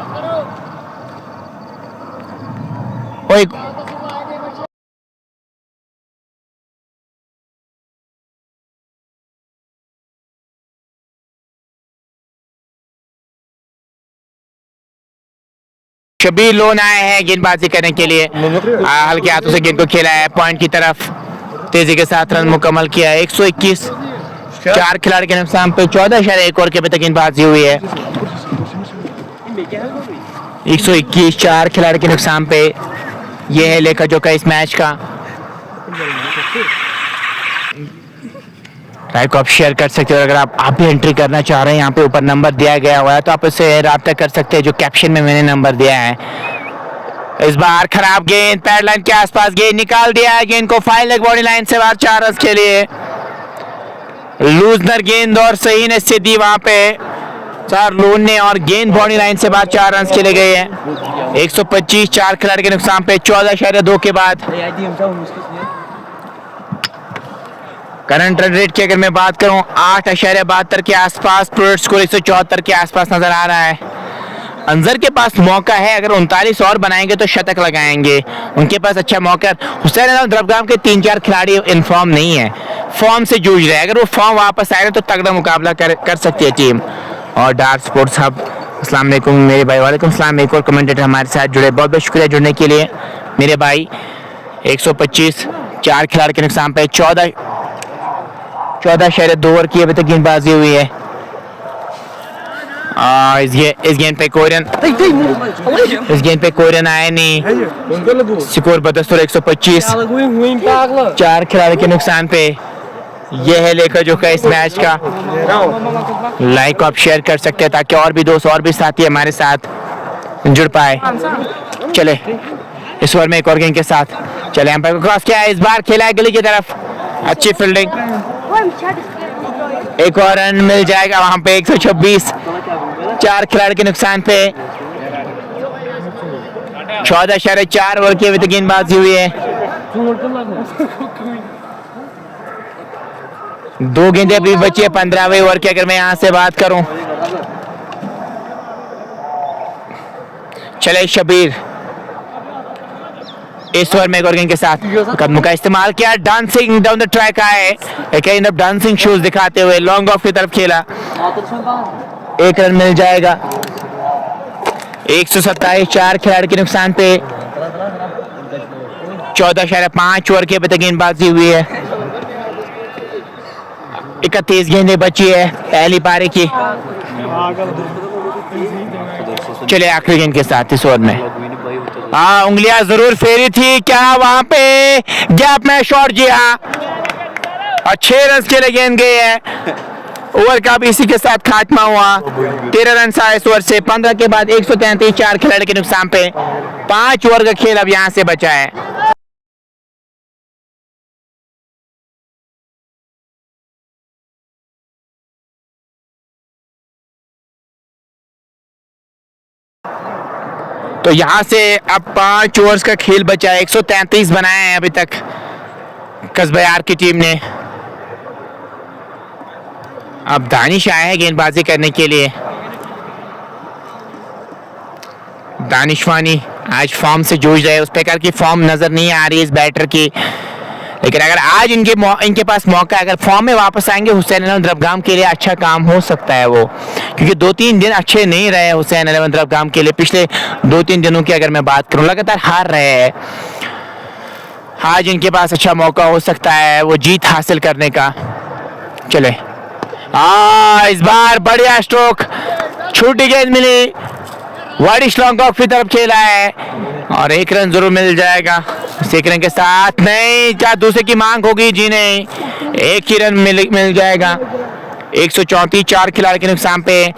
शबीर लोन आए हैं गेंदबाजी करने के लिए। हल्के हाथों से गेंद को खेला है पॉइंट की तरफ, तेजी के साथ रन मुकम्मल किया है। 121 4 खिलाड़ी के नुकसान पे 14.1 ओवर के अभी तक गेंदबाजी हुई है। 121 4 खिलाड़ी के नुकसान पे यह है लेखा जोखा इस मैच का। राय को आप शेयर कर सकते हो। अगर आप भी एंट्री करना चाह रहे हैं, यहाँ पे ऊपर नंबर दिया गया हुआ है तो आप उससे राब्ता कर सकते हैं, जो कैप्शन में मैंने नंबर दिया है। इस बार खराब गेंद, पैड लाइन के आसपास गेंद निकाल दिया है, गेंद को फाइल लेग बॉडी लाइन से बाहर 4 रन के लिए। लूजनर गेंद और सही ने स्थिति वहां पे 4 लोन ने और गेंद बॉडी लाइन से बाहर 4 रन खेले गए हैं। 125 4 खिलाड़ी के नुकसान पे 14.2 के बाद करंट रन रेट की अगर मैं बात करूं 8.72 के आसपास, प्रोडक्ट स्कोर 174 के आसपास नजर आ रहा है। अंजर के पास मौका है, अगर 39 और बनाएंगे तो शतक लगाएंगे, उनके पास अच्छा मौका है। हुसैन अहमद द्रबगाम के 3-4 खिलाड़ी इनफॉर्म नहीं है, फॉर्म से जूझ रहे हैं। अगर वो फॉर्म वापस आएगा तो तगड़ा मुकाबला कर सकती है टीम। और डार्क स्पोर्ट्स हब, अस्सलाम वालेकुम मेरे भाई। वालेकुम सलाम। एक और कमेंटेटर हमारे साथ जुड़े, बहुत बहुत शुक्रिया जुड़ने के लिए मेरे भाई। 125 4 खिलाड़ी के नुकसान पे 14.2 ओवर की अभी तक गेंदबाजी हुई है। इस गेंद पे कोई रन आया नहीं। स्कोर 72 125 4 खिलाड़ी के नुकसान पे यह है लेकर जो का इस मैच का। लाइक आप शेयर कर सकते हैं ताकि और भी दोस्त और भी साथी हमारे साथ जुड़ पाए। चले इस ओवर में एक और गेंद के साथ चले, एम्पायर को क्रॉस किया है, इस बार खेला है गली की तरफ अच्छी फील्डिंग, एक और रन मिल जाएगा वहां पे। 126, 4 खिलाड़ी के नुकसान पे। 14.4 ओवर की अभी तक गेंदबाजी हुई है। 2 गेंदें अभी बची है 15वें ओवर की। अगर मैं यहां से बात करूं, चले शबीर इस ओवर में एक और गेंद के साथ कदमों का इस्तेमाल किया। डांसिंग डाउन द ट्रैक आए, एक डांसिंग शूज दिखाते हुए लॉन्ग ऑफ की तरफ खेला। 1 रन मिल जाएगा। 127, 4 खिलाड़ी के नुकसान पे। 14.5 ओवर की अभी तक गेंदबाजी हुई है। 31 गेंदें बची है पहली पारी की। चले आखिरी गेंद के साथ इस ओवर में। हाँ, उंगलियां जरूर फेरी थी क्या वहां पे, गैप में शॉट जी। हाँ, और 6 रन के लिए गेंद गई है। ओवर का भी इसी के साथ खात्मा हुआ। 13 रन इस ओवर से। 15 के बाद 133, 4 खिलाड़ी के नुकसान पे। 5 ओवर का खेल अब यहां से बचा है। तो यहां से अब 5 ओवर्स का खेल बचा है। 133 बनाए हैं अभी तक कस्बा यार की टीम ने। अब दानिश आए हैं गेंदबाजी करने के लिए। दानिश वानी आज फॉर्म से जूझ रहे हैं। उस प्रकार की फॉर्म नजर नहीं आ रही है इस बैटर की, लेकिन अगर आज इनके पास मौका, अगर फॉर्म में वापस आएंगे हुसैन अहमद द्रबगाम के लिए अच्छा काम हो सकता है वो, क्योंकि 2-3 दिन अच्छे नहीं रहे हुसैन अहमद द्रबगाम के लिए। पिछले 2-3 दिनों की अगर मैं बात करूं, लगातार हार रहे हैं। आज इनके पास अच्छा मौका हो सकता है वो जीत हासिल करने का। चले, इस बार बढ़िया स्ट्रोक, छोटी गेंद मिली, वाइड लॉन्ग ऑफ की तरफ खेला है और 1 रन जरूर मिल जाएगा। 1 रन के साथ नहीं, क्या दूसरे की मांग होगी? जी नहीं, 1 ही रन मिल जाएगा। 134, 4 खिलाड़ी के नुकसान पे।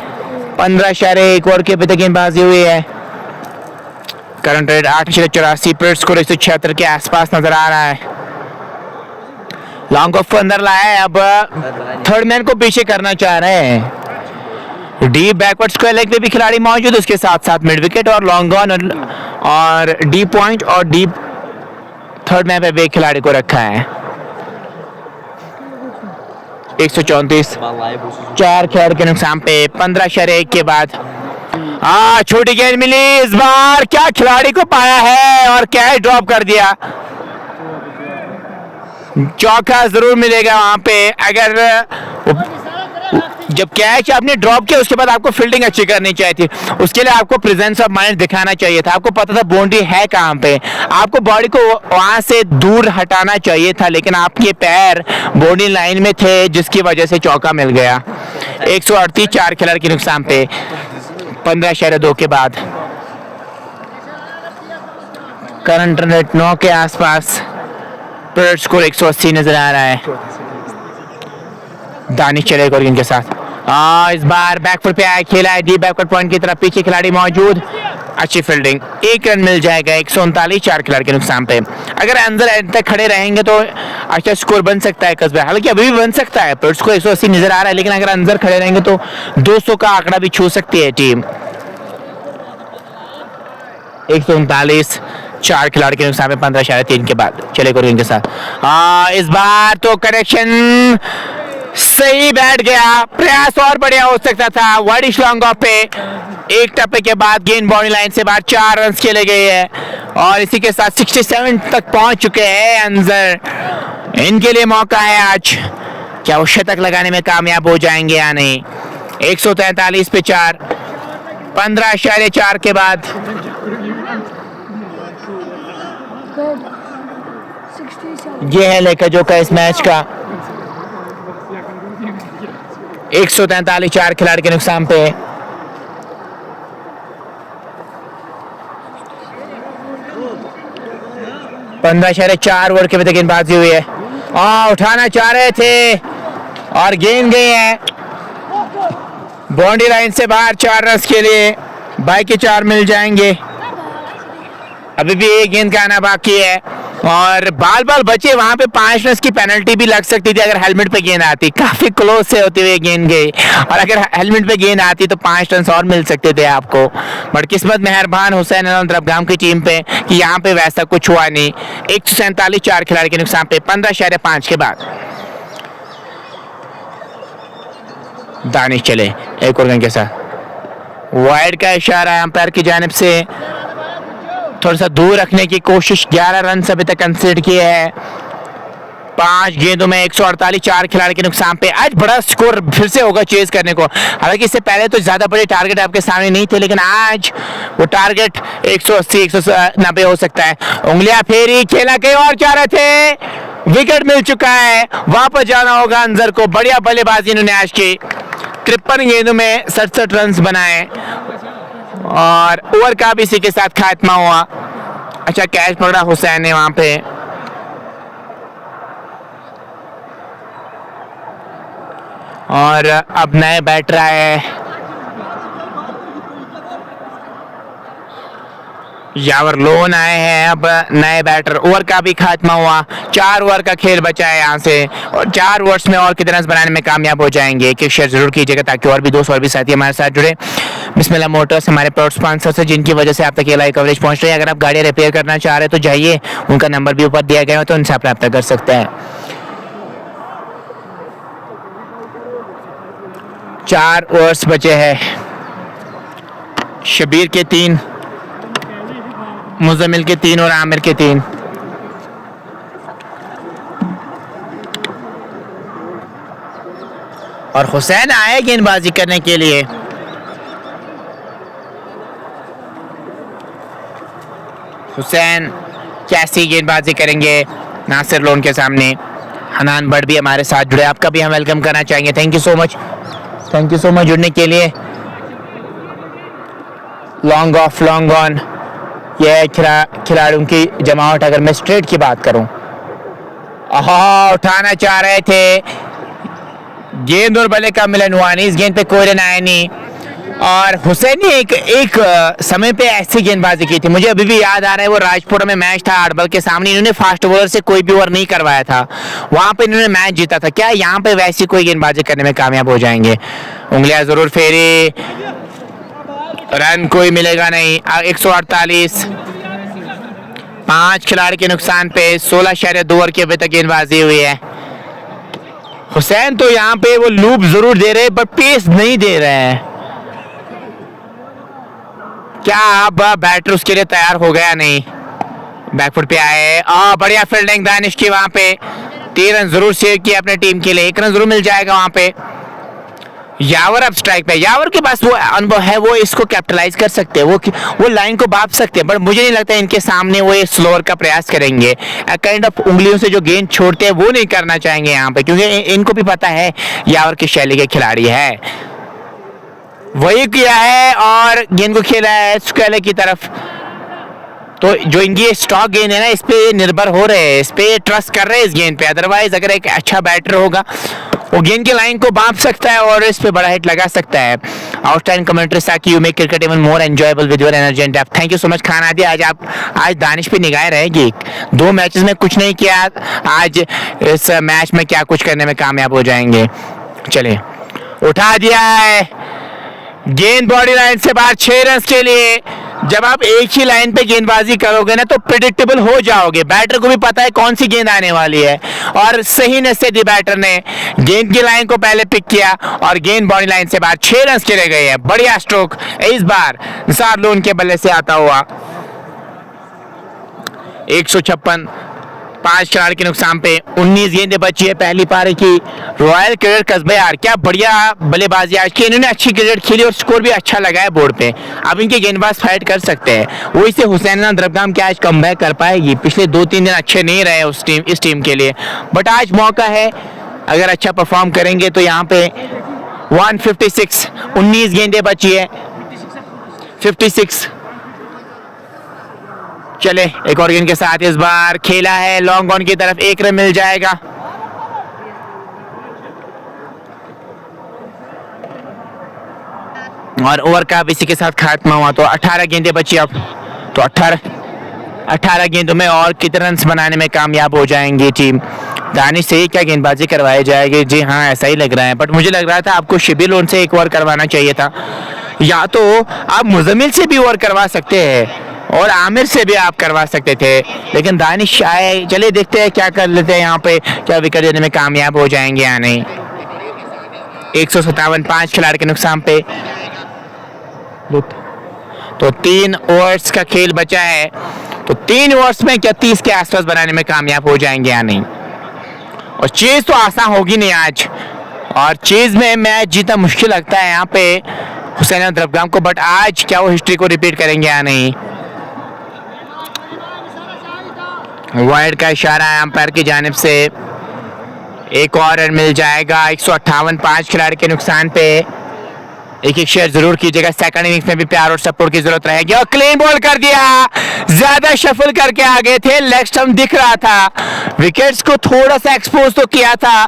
15.1 ओवर की अभी तक गेंदबाजी हुई है। करंट रेट 8.84, पीरियड स्कोर 176 के आसपास नजर आ रहा है। लॉन्ग ऑफ को अंदर लाया है, अब थर्ड मैन को पीछे करना चाह रहे हैं। डीप बैकवर्ड स्क्वायर लेग पे भी खिलाड़ी मौजूद, उसके साथ साथ मिड विकेट और लॉन्ग ऑन और डीप पॉइंट और डीप थर्ड मैन पे भी एक खिलाड़ी को रखा है। 134, 4 खिलाड़ी के नुकसान पे। 15.1 के बाद छोटी गेंद मिली, इस बार क्या खिलाड़ी को पाया है और कैच ड्रॉप कर दिया। चौका जरूर मिलेगा वहां पे। अगर जब कैच आपने ड्रॉप किया उसके बाद आपको फील्डिंग अच्छी करनी चाहिए थी। उसके लिए आपको प्रेजेंस ऑफ माइंड दिखाना चाहिए था। आपको पता था बाउंड्री है कहां पे, आपको बॉडी को वहां से दूर हटाना चाहिए था, लेकिन आपके पैर बाउंड्री लाइन में थे जिसकी वजह से चौका मिल गया। 138, 4 खिलाड़ी के नुकसान पे। 15.2 के बाद करंट रेट 9 के आसपास। पीरियड स्कोर 180 नजर आ रहा है। दानिश चलेगा इनके साथ। इस बार बैकफुट पे आया, खेला है डीप बैकवर्ड पॉइंट की तरफ, पीछे खिलाड़ी मौजूद, अच्छी फील्डिंग। 1 रन मिल जाएगा। 139, 4 खिलाड़ी के नुकसान पे। अगर अंदर एंड तक खड़े रहेंगे तो अच्छा स्कोर बन सकता है कस्बे, हालांकि अभी भी बन सकता है। पीरियड स्कोर 180 नजर आ रहा है, लेकिन अगर अंदर खड़े रहेंगे तो 200 का आंकड़ा भी छू सकती है टीम। 139, 4 खिलाड़ी के नुकसान पे। 15.3 के बाद चले कोरियन के साथ। इस बार तो कनेक्शन सही बैठ गया, प्रयास और बढ़िया हो सकता था। वाइड लॉन्ग ऑफ पे एक टप्पे के बाद गेंद बाउंड्री लाइन से बाहर। 4 रन खेले गए हैं और इसी के साथ 67 तक पहुंच चुके हैं अंजर। इनके लिए मौका है आज, क्या वो शतक लगाने में कामयाब हो जाएंगे या नहीं। 143 पे 4। 15.4 के बाद ये है लेकर जो का इस मैच का। 143, 4 खिलाड़ी के नुकसान पे। चार ओवर के गेंदबाजी हुई है। उठाना चाह रहे थे और गेंद गई है बाउंड्री लाइन से बाहर। 4 रन के लिए बाकी 4 मिल जाएंगे। अभी भी एक गेंद का आना बाकी है। और बाल बाल बचे, वहां पे 5 रन की पेनल्टी भी लग सकती थी अगर हेलमेट पे गेंद आती। काफी क्लोज से होते हुए गेंद गई, और अगर हेलमेट पे गेंद आती तो 5 रन और मिल सकते थे आपको। बट किस्मत मेहरबान हुसैन दरबगाम की टीम पे कि यहाँ पे वैसा कुछ हुआ नहीं। 147 4 खिलाड़ी के नुकसान पे 15.5 के बाद दानिश चले एक और रन के साथ। वाइड का इशारा अंपायर की जानिब से, थोड़ा सा दूर रखने की कोशिश। 11 रन अभी तक कंसीडर किए हैं 5 गेंदों में। 148 4 खिलाड़ी के नुकसान पे। आज बड़ा स्कोर फिर से होगा चेज करने को। हालांकि इससे पहले तो ज्यादा बड़े टारगेट आपके सामने नहीं थे, लेकिन आज वो टारगेट 180 190 हो सकता है। उंगलियां फेरी, खेला कहीं और चाह रहे थे, विकेट मिल चुका है। वापस जाना होगा अंजर को। बढ़िया बल्लेबाजी इन्होंने आज की। 53 गेंदों में 67 रन बनाए और ओवर का भी इसी के साथ खात्मा हुआ। अच्छा कैच पकड़ा हुसैन ने वहां पे। और अब नए बैटर आए, यावर लोन आए हैं। अब नए बैटर। ओवर का भी खात्मा हुआ। 4 ओवर का खेल बचा है यहाँ से, और 4 ओवर्स में और कितने रन बनाने में कामयाब हो जाएंगे। एक शेयर जरूर कीजिएगा ताकि और भी दोस्त और भी साथी हमारे साथ जुड़े। बिस्मिल्लाह मोटर्स हमारे प्रोड स्पॉन्सर है, जिनकी वजह से आप तक ये लाइव कवरेज पहुंच रही है। अगर आप गाड़ियाँ रिपेयर करना चाह रहे हैं तो जाइए, उनका नंबर भी ऊपर दिया गया है, तो उनसे आप रब्ता कर सकते हैं। 4 ओवर्स बचे हैं। शबीर के 3, मुजम्मिल के 3 और आमिर के 3। और हुसैन आए गेंदबाजी करने के लिए। हुसैन कैसी गेंदबाजी करेंगे नासिर लोन के सामने। हनान बट भी हमारे साथ जुड़े, आपका भी हम वेलकम करना चाहेंगे। थैंक यू सो मच जुड़ने के लिए। लॉन्ग ऑफ लॉन्ग ऑन, यह खिलाड़ियों की जमावट। अगर मैं स्ट्रेट की बात करूं, उठाना चाह रहे थे, गेंद और बल्ले का मिलन हुआ नहीं। इस गेंद पे कोई रन आया नहीं। और हुसैन ने एक समय पे ऐसी गेंदबाजी की थी, मुझे अभी भी याद आ रहा है। वो राजपुरा में मैच था 8 बॉल के सामने, इन्होंने फास्ट बॉलर से कोई भी ओवर नहीं करवाया था, वहां पे इन्होंने मैच जीता था। क्या यहाँ पे वैसी कोई गेंदबाजी करने में कामयाब हो जाएंगे? उंगलियां जरूर फेरी, रन कोई मिलेगा नहीं। 148 5 खिलाड़ी के नुकसान पे 16.2 ओवर की अभी तक गेंदबाजी हुई है। हुसैन तो यहाँ पे वो लूप जरूर दे रहे हैं, बट पेस नहीं दे रहे हैं। क्या अब बैटर उसके लिए तैयार हो गया? नहीं, बैकफुट पे आए। बढ़िया फील्डिंग दानिश की वहां पे। 3 रन जरूर सेव किया अपने टीम के लिए। 1 रन जरूर मिल जाएगा वहां पे। यावर अब स्ट्राइक पे। यावर के पास वो अनुभव है, वो इसको कैपिटलाइज कर सकते हैं, वो लाइन को बाप सकते हैं, बट मुझे नहीं लगता इनके सामने वो ये स्लोअर का प्रयास करेंगे। काइंड ऑफ उंगलियों से जो गेंद छोड़ते हैं वो नहीं करना चाहेंगे यहाँ पे, क्योंकि इनको भी पता है यावर की शैली के खिलाड़ी है। वही किया है और गेंद को खेला है स्क्वेले की तरफ। तो जो इनकी स्टॉक गेंद है ना, इस पे निर्भर हो रहे हैं, इस पे ट्रस्ट कर रहे हैं इस गेंद पे। अदरवाइज अगर एक अच्छा बैटर होगा, वो गेंद की लाइन को बांध सकता है और इस पे बड़ा हिट लगा सकता है। आउटस्टैंडिंग कमेंट्री ताकि you make cricket even more enjoyable with your energy and depth. Thank you so much Khan आदि। आज दानिश पे निगाह रहेगी। 2 मैचेस में कुछ नहीं किया, आज इस मैच में क्या कुछ करने में कामयाब हो जाएंगे। चलिए, उठा दिया है गेंद बॉडी लाइन से बाहर 6 रन के लिए। जब आप एक ही लाइन पे गेंदबाजी करोगे ना तो प्रेडिक्टेबल हो जाओगे। बैटर को भी पता है कौन सी गेंद आने वाली है, और सही नसीब बैटर ने गेंद की लाइन को पहले पिक किया और गेंद बॉडी लाइन से बाहर 6 रन के लिए गए हैं। बढ़िया स्ट्रोक इस बार निसार लोन के बल्ले से आता हुआ। 156 5 खिलाड़ी के नुकसान पे 19 गेंदें बची है पहली पारी की। रॉयल क्रिकेट कस्बे यार, क्या बढ़िया बल्लेबाजी आज की। इन्होंने अच्छी क्रिकेट खेली और स्कोर भी अच्छा लगा है बोर्ड पे। अब इनके गेंदबाज फाइट कर सकते हैं। वही से हुसैन दरबगाम के आज कमबैक कर पाएगी। पिछले 2-3 दिन अच्छे नहीं रहे इस टीम के लिए, बट आज मौका है। अगर अच्छा परफॉर्म करेंगे तो यहाँ पे 156 19 गेंदें बची है। 56 चले एक और गेंद के साथ इस बार खेला है लॉन्ग ऑन की तरफ। 1 रन मिल जाएगा। और ओवर का इसी के साथ खात्मा हुआ। तो 18 गेंदें बची अब। तो 18 18 गेंदों में और कितने रन बनाने में कामयाब हो जाएंगी टीम? दानिश से क्या गेंदबाजी करवाई जाएगी? जी हाँ, ऐसा ही लग रहा है, बट मुझे लग रहा था आपको शिबिर लोन से एक ओवर करवाना चाहिए था, या तो आप मुजम्मिल से भी ओवर करवा सकते हैं और आमिर से भी आप करवा सकते थे, लेकिन दानिश आए। चलिए देखते हैं क्या कर लेते हैं यहाँ पे, क्या विकेट देने में कामयाब हो जाएंगे या नहीं। 157 5 खिलाड़ी के नुकसान पे। तो 3 ओवर्स का खेल बचा है, तो 3 ओवर्स में क्या 30 के आसपास बनाने में कामयाब हो जाएंगे या नहीं? और चेज तो आसान होगी नहीं आज, और चेज में मैच जीतना मुश्किल लगता है यहाँ पे हुसैन द्रबगाम को, बट आज क्या वो हिस्ट्री को रिपीट करेंगे या नहीं? वाइड का इशारा है अंपायर की जानिब से, एक और रन मिल जाएगा। 158 5 खिलाड़ी के नुकसान पे। एक शेयर जरूर कीजिएगा, सेकंड इनिंग्स में भी प्यार और सपोर्ट की जरूरत रहेगी। और क्लीन बॉल कर दिया, ज्यादा शफल करके आ गए थे, लेग स्टंप दिख रहा था, विकेट्स को थोड़ा सा एक्सपोज तो किया था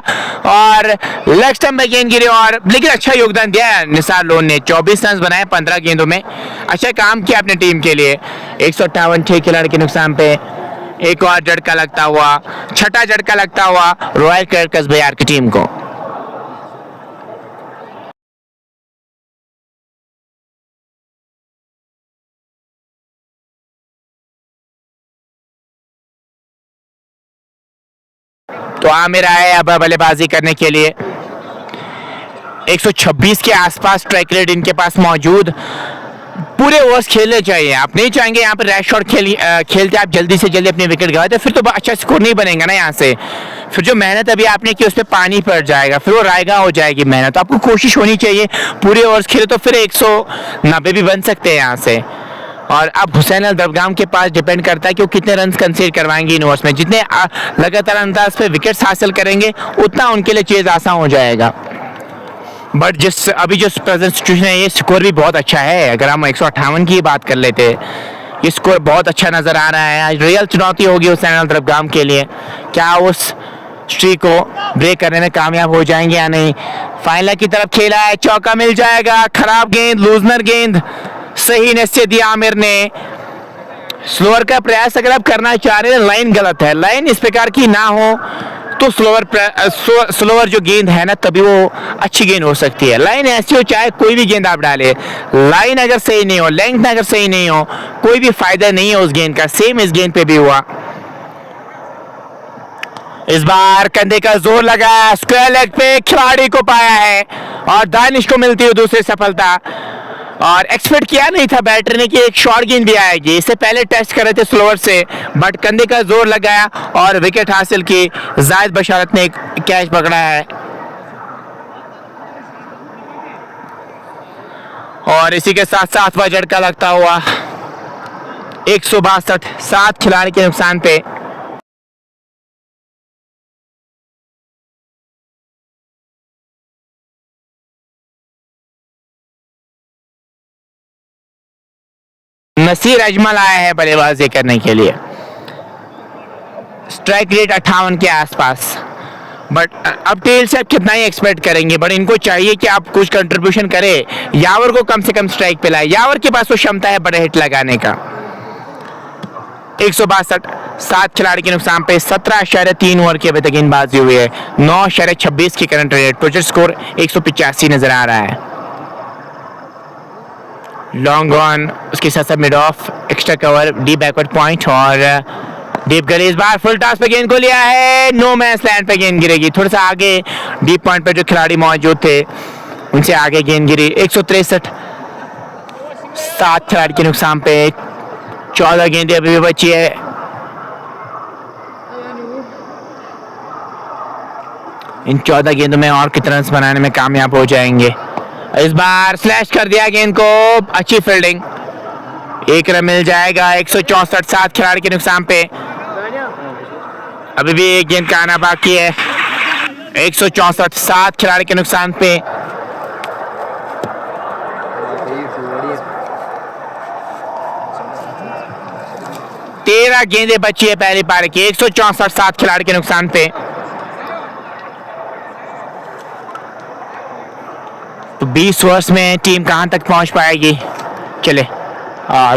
और लेग स्टंप में गेंद गिरी, और लेकिन अच्छा योगदान दिया निसार लोन ने, 24 रन बनाए 15 गेंदों में, अच्छा काम किया अपने टीम के लिए। 158 6 खिलाड़ी के नुकसान पे। एक और झटका लगता हुआ, छठा झटका लगता हुआ रॉयल कैरकस बिहार की टीम को। तो आमिर आए अब बल्लेबाजी करने के लिए। 126 के आसपास स्ट्राइक रेट इनके पास मौजूद, पूरे ओवर्स खेलने चाहिए। आप नहीं चाहेंगे यहाँ पे रैश शॉट खेलते आप जल्दी से जल्दी अपने विकेट गवाते, फिर तो अच्छा स्कोर नहीं बनेगा ना यहाँ से, फिर जो मेहनत अभी आपने की उस पर पानी पड़ जाएगा, फिर वो रायगा हो जाएगी मेहनत। आपको कोशिश होनी चाहिए पूरे ओवर्स खेले, तो फिर 190 भी बन सकते हैं यहाँ से। और अब हुसैन द्रबगाम के पास डिपेंड करता है कि वो कितने रन कंसीड करवाएंगे इन ओवर्स में। जितने लगातार अंदाज पे विकेट्स हासिल करेंगे उतना उनके लिए चेज आसान हो जाएगा। बट जिस अभी जो प्रेजेंट सिचुएशन है, ये स्कोर भी बहुत अच्छा है। अगर हम 158 की बात कर लेते, ये स्कोर बहुत अच्छा नजर आ रहा है। आज रियल चुनौती होगी हुसैन द्रबगाम के लिए, क्या उस स्ट्रीक को ब्रेक करने में कामयाब हो जाएंगे या नहीं। फाइनल की तरफ खेला है, चौका मिल जाएगा, खराब गेंद, लूजनर गेंद, सही निश्चय दिया आमिर ने। स्लोअर का प्रयास अगर आप करना चाह रहे हैं, लाइन गलत है, लाइन इस प्रकार की ना हो तो स्लोअर जो गेंद है ना, तभी वो अच्छी गेंद हो सकती है। लाइन ऐसी हो, चाहे कोई भी गेंद आप डाले, लाइन अगर सही नहीं हो, लेंथ अगर सही नहीं हो, कोई भी फायदा नहीं है उस गेंद का। सेम इस गेंद पे भी हुआ। इस बार कंधे का जोर लगा, स्क्वायर लेग पे खिलाड़ी को पाया है और दानिश को मिलती है दूसरी सफलता। और एक्सपेक्ट किया नहीं था बैटर ने कि एक शॉर्ट गेंद भी आएगी, इससे पहले टेस्ट कर रहे थे स्लोअर से, बट कंधे का जोर लगाया और विकेट हासिल की। जायद बशारत ने एक कैच पकड़ा है और इसी के साथ 7वां झटका लगता हुआ। 162 7 खिलाड़ी के नुकसान पे। नसीर अजमल आया है बल्लेबाजी करने के लिए। स्ट्राइक रेट 58 के आसपास, बट अब टेल से आप कितना ही एक्सपेक्ट करेंगे, बट इनको चाहिए कि आप कुछ कंट्रीब्यूशन करें, यावर को कम से कम स्ट्राइक पे लाए। यावर के पास वो क्षमता है बड़े हिट लगाने का। 162 7 खिलाड़ी के नुकसान पे। 17.3 ओवर की अभी तक गेंदबाजी हुई है। 9.26 की करंट रेट। प्रोजेक्ट स्कोर 185 नजर आ रहा है। लॉन्ग ऑन, उसके साथ साथ mid of, extra cover, deep backward point और डीप गली। इस बार फुल टॉस पे गेंद को लिया है, नो मैच लैंड पे गेंद गिरेगी। थोड़ा सा आगे डीप पॉइंट पे जो खिलाड़ी मौजूद थे उनसे आगे गेंद गिरी। 163 7 खिलाड़ी के नुकसान पे। 14 गेंदें अभी भी बची है। इन 14 गेंदों में और कितने रन बनाने में कामयाब हो जाएंगे। इस बार स्लैश कर दिया गेंद को, अच्छी फील्डिंग, एक रन मिल जाएगा। 164 7 खिलाड़ी के नुकसान पे। अभी भी एक गेंद का आना बाकी है। 164 7 खिलाड़ी के नुकसान पे। तेरह गेंदें बची है पहली पारी की। 164 7 खिलाड़ी के नुकसान पे। तो 20 ओवर्स में टीम कहां तक पहुंच पाएगी। चले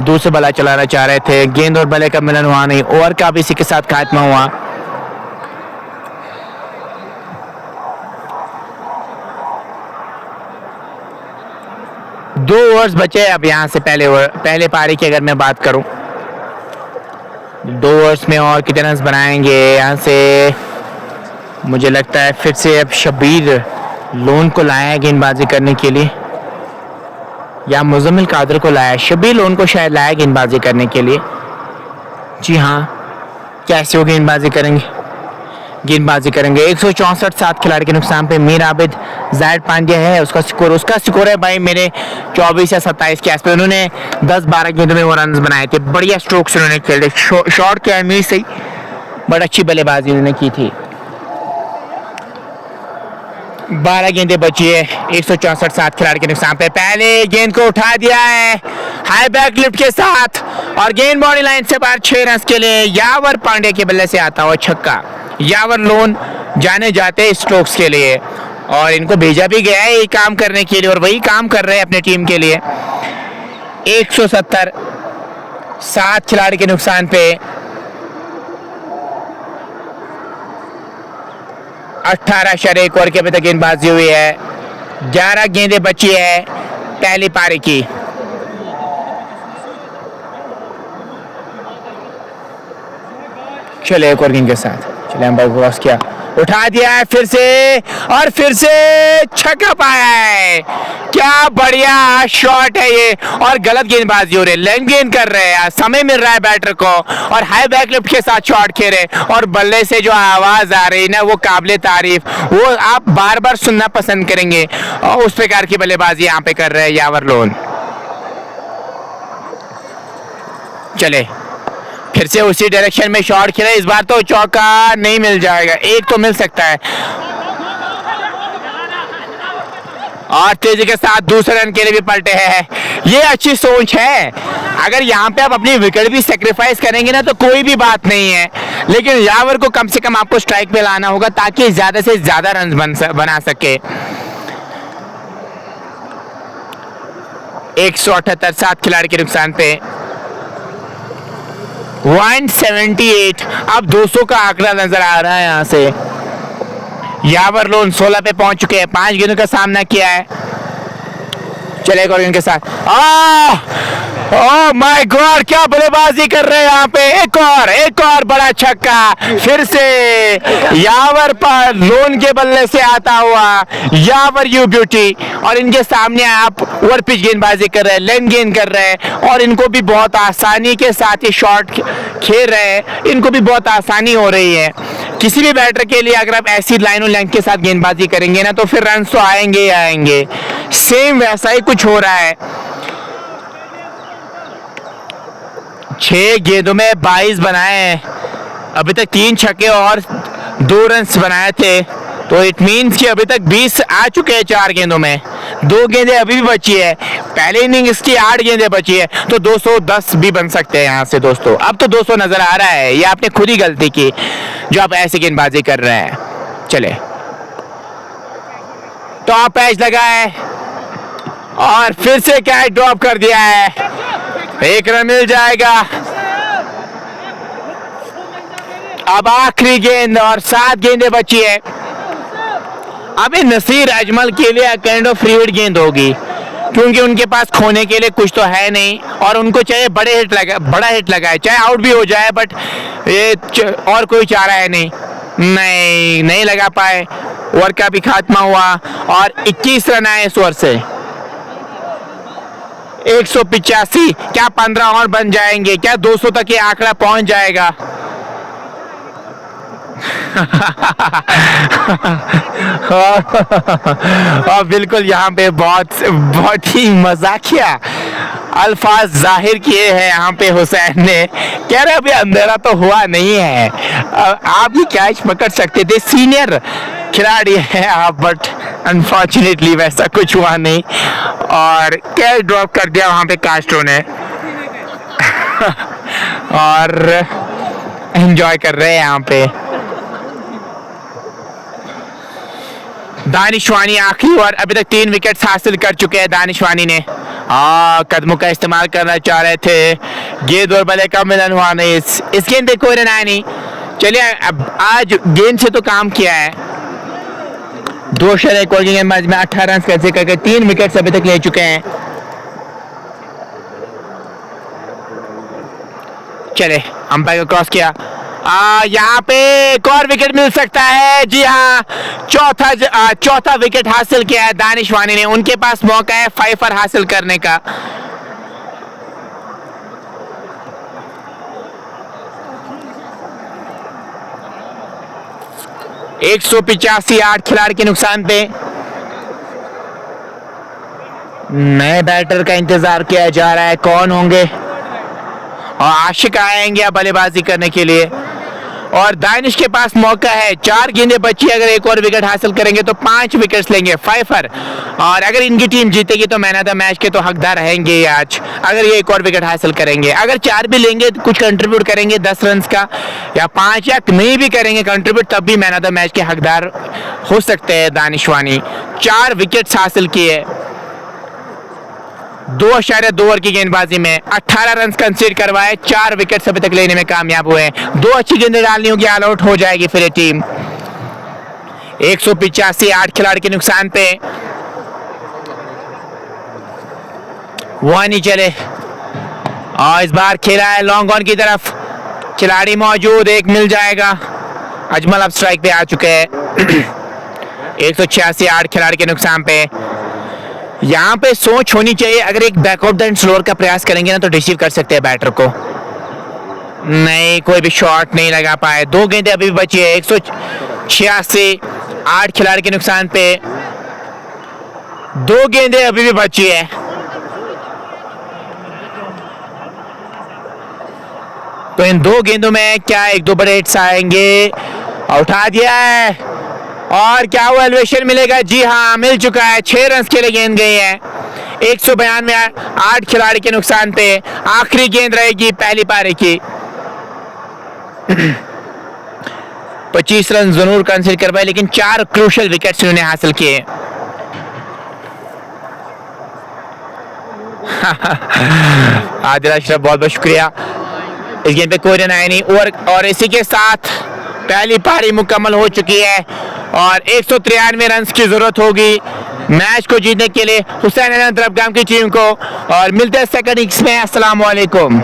दूसरे बल्ला चलाना चाह रहे थे, गेंद और बल्ले का मिलन हुआ नहीं, ओवर का भी इसी के साथ खात्मा हुआ। दो ओवर्स बचे अब यहाँ से पहले पारी की अगर मैं बात करूं, 2 ओवर्स में और कितने रन बनाएंगे यहाँ से। मुझे लगता है फिर से अब शब्बीर लोन को लाया है गेंदबाजी करने के लिए, या मुजम्मिल कादर को लाया है। शब्बीर लोन को शायद लाया गेंदबाजी करने के लिए। जी हाँ, कैसे वो गेंदबाजी करेंगे 164 7 खिलाड़ी के नुकसान पे मीर आबिद जाहिद पांड्या है, उसका स्कोर है भाई मेरे 24 या 27 के आसपास। उन्होंने 10-12 गेंदों में वो रन बनाए थे, बढ़िया स्ट्रोक्स उन्होंने खेले, शॉट के अहमियत से ही बड़ी अच्छी बल्लेबाजी उन्होंने की थी। 12 गेंदें बची है, 164 7 खिलाड़ी के नुकसान पे। पहले गेंद को उठा दिया है हाई बैक लिफ्ट के साथ और गेंद बॉडी लाइन से बाहर 6 रन के लिए यावर पांड्या के बल्ले से आता हुआ छक्का। यावर लोन जाने जाते स्ट्रोक्स के लिए और इनको भेजा भी गया है ये काम करने के लिए और वही काम कर रहे हैं अपने टीम के लिए। 170 7 खिलाड़ी के नुकसान पे 18 शरे एक ओवर के अभी तक गेंदबाजी हुई है, 11 गेंदें बची है पहली पारी की। चले एक और गेंद के साथ, चले अंपायर क्रॉस किया, उठा दिया है फिर से छक्का पाया है। क्या बढ़िया शॉट है ये और गलत गेंदबाजी हो रही है, लेग गेंद कर रहे हैं, समय मिल रहा है बैटर को और हाई बैक लिफ्ट के साथ शॉट खेले और बल्ले से जो आवाज आ रही है ना वो काबिले तारीफ, वो आप बार बार सुनना पसंद करेंगे और उस प्रकार की बल्लेबाजी यहाँ पे कर रहे हैं यावर लोन। चले फिर से उसी डायरेक्शन में शॉट खेला, इस बार तो चौका नहीं मिल जाएगा, एक तो मिल सकता है और तेजी के साथ दूसरे रन के लिए भी पलटे हैं। ये अच्छी सोच है, अगर यहाँ पे आप अपनी विकेट भी सेक्रीफाइस करेंगे ना तो कोई भी बात नहीं है, लेकिन यावर को कम से कम आपको स्ट्राइक पे लाना होगा ताकि ज्यादा से ज्यादा रन बना सके। 178 7 खिलाड़ी के नुकसान पे 178, अब 200 का आंकड़ा नजर आ रहा है यहाँ से। यावर लोन 16 पे पहुंच चुके हैं, 5 गेंदों का सामना किया है। चले एक और गेंद के साथ, ओह माय गॉड क्या बल्लेबाजी कर रहे हैं यहाँ पे, एक और बड़ा छक्का फिर से यावर पर लोन के बल्ले से आता हुआ यावर यू ब्यूटी और इनके सामने आप ओवर पिच गेंदबाजी कर रहे हैं, लेग गेंद कर रहे हैं और इनको भी बहुत आसानी के साथ ये शॉट खेल रहे हैं, इनको भी बहुत आसानी हो रही है। किसी भी बैटर के लिए अगर आप ऐसी लाइन और लेंथ के साथ गेंदबाजी करेंगे ना तो फिर रन तो आएंगे ही आएंगे, सेम वैसा ही कुछ हो रहा है। 6 गेंदों में 22 बनाए हैं, अभी तक 3 छक्के और 2 रन बनाए थे, तो इट मीन्स कि अभी तक 20 आ चुके हैं 4 गेंदों में, 2 गेंदें अभी भी बची है, पहले इनिंग्स की 8 गेंदें बची है, तो 210 भी बन सकते हैं यहाँ से दोस्तों। अब तो 200 नजर आ रहा है, ये आपने खुद ही गलती की जो आप ऐसी गेंदबाजी कर रहे हैं। चले टॉप एज लगा है और फिर से कैच ड्रॉप कर दिया है, 1 रन मिल जाएगा। अब आखिरी गेंद और 7 गेंदें बची है। अभी नसीर अजमल के लिए काइंड ऑफ फ्री हिट गेंद होगी क्योंकि उनके पास खोने के लिए कुछ तो है नहीं और उनको चाहे बड़ा हिट लगाए, चाहे आउट भी हो जाए, बट ये और कोई चारा है नहीं लगा पाए। ओवर का भी खात्मा हुआ और 21 रन आए इस ओवर से। 185, क्या 15 और बन जाएंगे, क्या 200 तक ये आंकड़ा पहुंच जाएगा? और बिल्कुल यहाँ पे बहुत ही मजाकिया अल्फाज जाहिर किए हैं यहाँ पे हुसैन ने, कह रहे अभी अंधेरा तो हुआ नहीं है, आप ही कैच पकड़ सकते थे, सीनियर खिलाड़ी हैं आप, बट अनफॉर्चुनेटली वैसा कुछ हुआ नहीं और कैच ड्रॉप कर दिया वहाँ पे कास्ट्रो ने और एंजॉय कर रहे हैं यहाँ पे। दानिशवानी आखिरी ओवर, अभी तक 3 विकेट्स हासिल कर चुके हैं दानिशवानी ने। कदमों का इस्तेमाल करना चाह रहे थे, गेंद और बल्ले का मिलन हुआ नहीं। इस गेंद पे कोई रन आया नहीं। चलिए अब आज गेंद से तो काम किया है। 2 शर एक ओवर की गेंदबाजी में 18 रन कैसे करके 3 विकेट्स अभी तक ले चुके हैं। चले अंपायर को क्रॉस किया, यहाँ पे एक और विकेट मिल सकता है। जी हाँ, चौथा विकेट हासिल किया है दानिशवानी ने। उनके पास मौका है 5 पर हासिल करने का। एक 185 8 खिलाड़ी के नुकसान पे नए बैटर का इंतजार किया जा रहा है। कौन होंगे? और आशिक आएंगे बल्लेबाजी करने के लिए। और दानिश के पास मौका है, 4 गेंदें बची। अगर एक और विकेट हासिल करेंगे तो 5 विकेट्स लेंगे, 5 पर। और अगर इनकी टीम जीतेगी तो मैन ऑफ द मैच के तो हकदार रहेंगे ये आज, अगर ये एक और विकेट हासिल करेंगे। अगर 4 भी लेंगे तो कुछ कंट्रीब्यूट करेंगे 10 रन का, या 5 या नहीं भी करेंगे कंट्रीब्यूट, तब भी मैन ऑफ द मैच के हकदार हो सकते हैं दानिशवानी। 4 विकेट्स हासिल किए 2.2 ओवर की गेंदबाजी में, 18 रन कंसीड करवाए, 4 विकेट अभी तक लेने में कामयाब हुए। 2 अच्छी गेंदें डालनी होगी, ऑल आउट हो जाएगी फिर ये टीम। 185 8 खिलाड़ी के नुकसान पे। वह नहीं चले और इस बार खेला है लॉन्ग ऑन की तरफ। खिलाड़ी मौजूद, एक मिल जाएगा। अजमल अब स्ट्राइक पे आ चुके हैं। 186 8 खिलाड़ी के नुकसान पे। यहाँ पे सोच होनी चाहिए, अगर एक back of the end slower का प्रयास करेंगे ना तो रिसीव कर सकते हैं बैटर को। नहीं, कोई भी शॉट नहीं लगा पाए। 2 गेंदें अभी भी बची है। 186 8 खिलाड़ी के नुकसान पे 2 गेंदें अभी भी बची है। तो इन 2 गेंदों में क्या 1-2 बड़े हिट्स आएंगे? उठा दिया है और क्या वो एलिवेशन मिलेगा? जी हाँ, मिल चुका है। 6 रन के लिए गेंद गई है। 192 8 खिलाड़ी के नुकसान पे आखिरी गेंद रहेगी पहली पारी की। 25 रन जरूर कंसीडर करवाए, लेकिन 4 क्रूशियल विकेट्स उन्होंने हासिल किए। आदिल अशरफ, बहुत बहुत शुक्रिया। इस गेंद पे कोई रन आया नहीं। और इसी के साथ पहली पारी मुकम्मल हो चुकी है और 193 रन की जरूरत होगी मैच को जीतने के लिए हुसैन अहमद रबगाम की टीम को। और मिलते हैं सेकंड इनिंग्स में। अस्सलाम वालेकुम।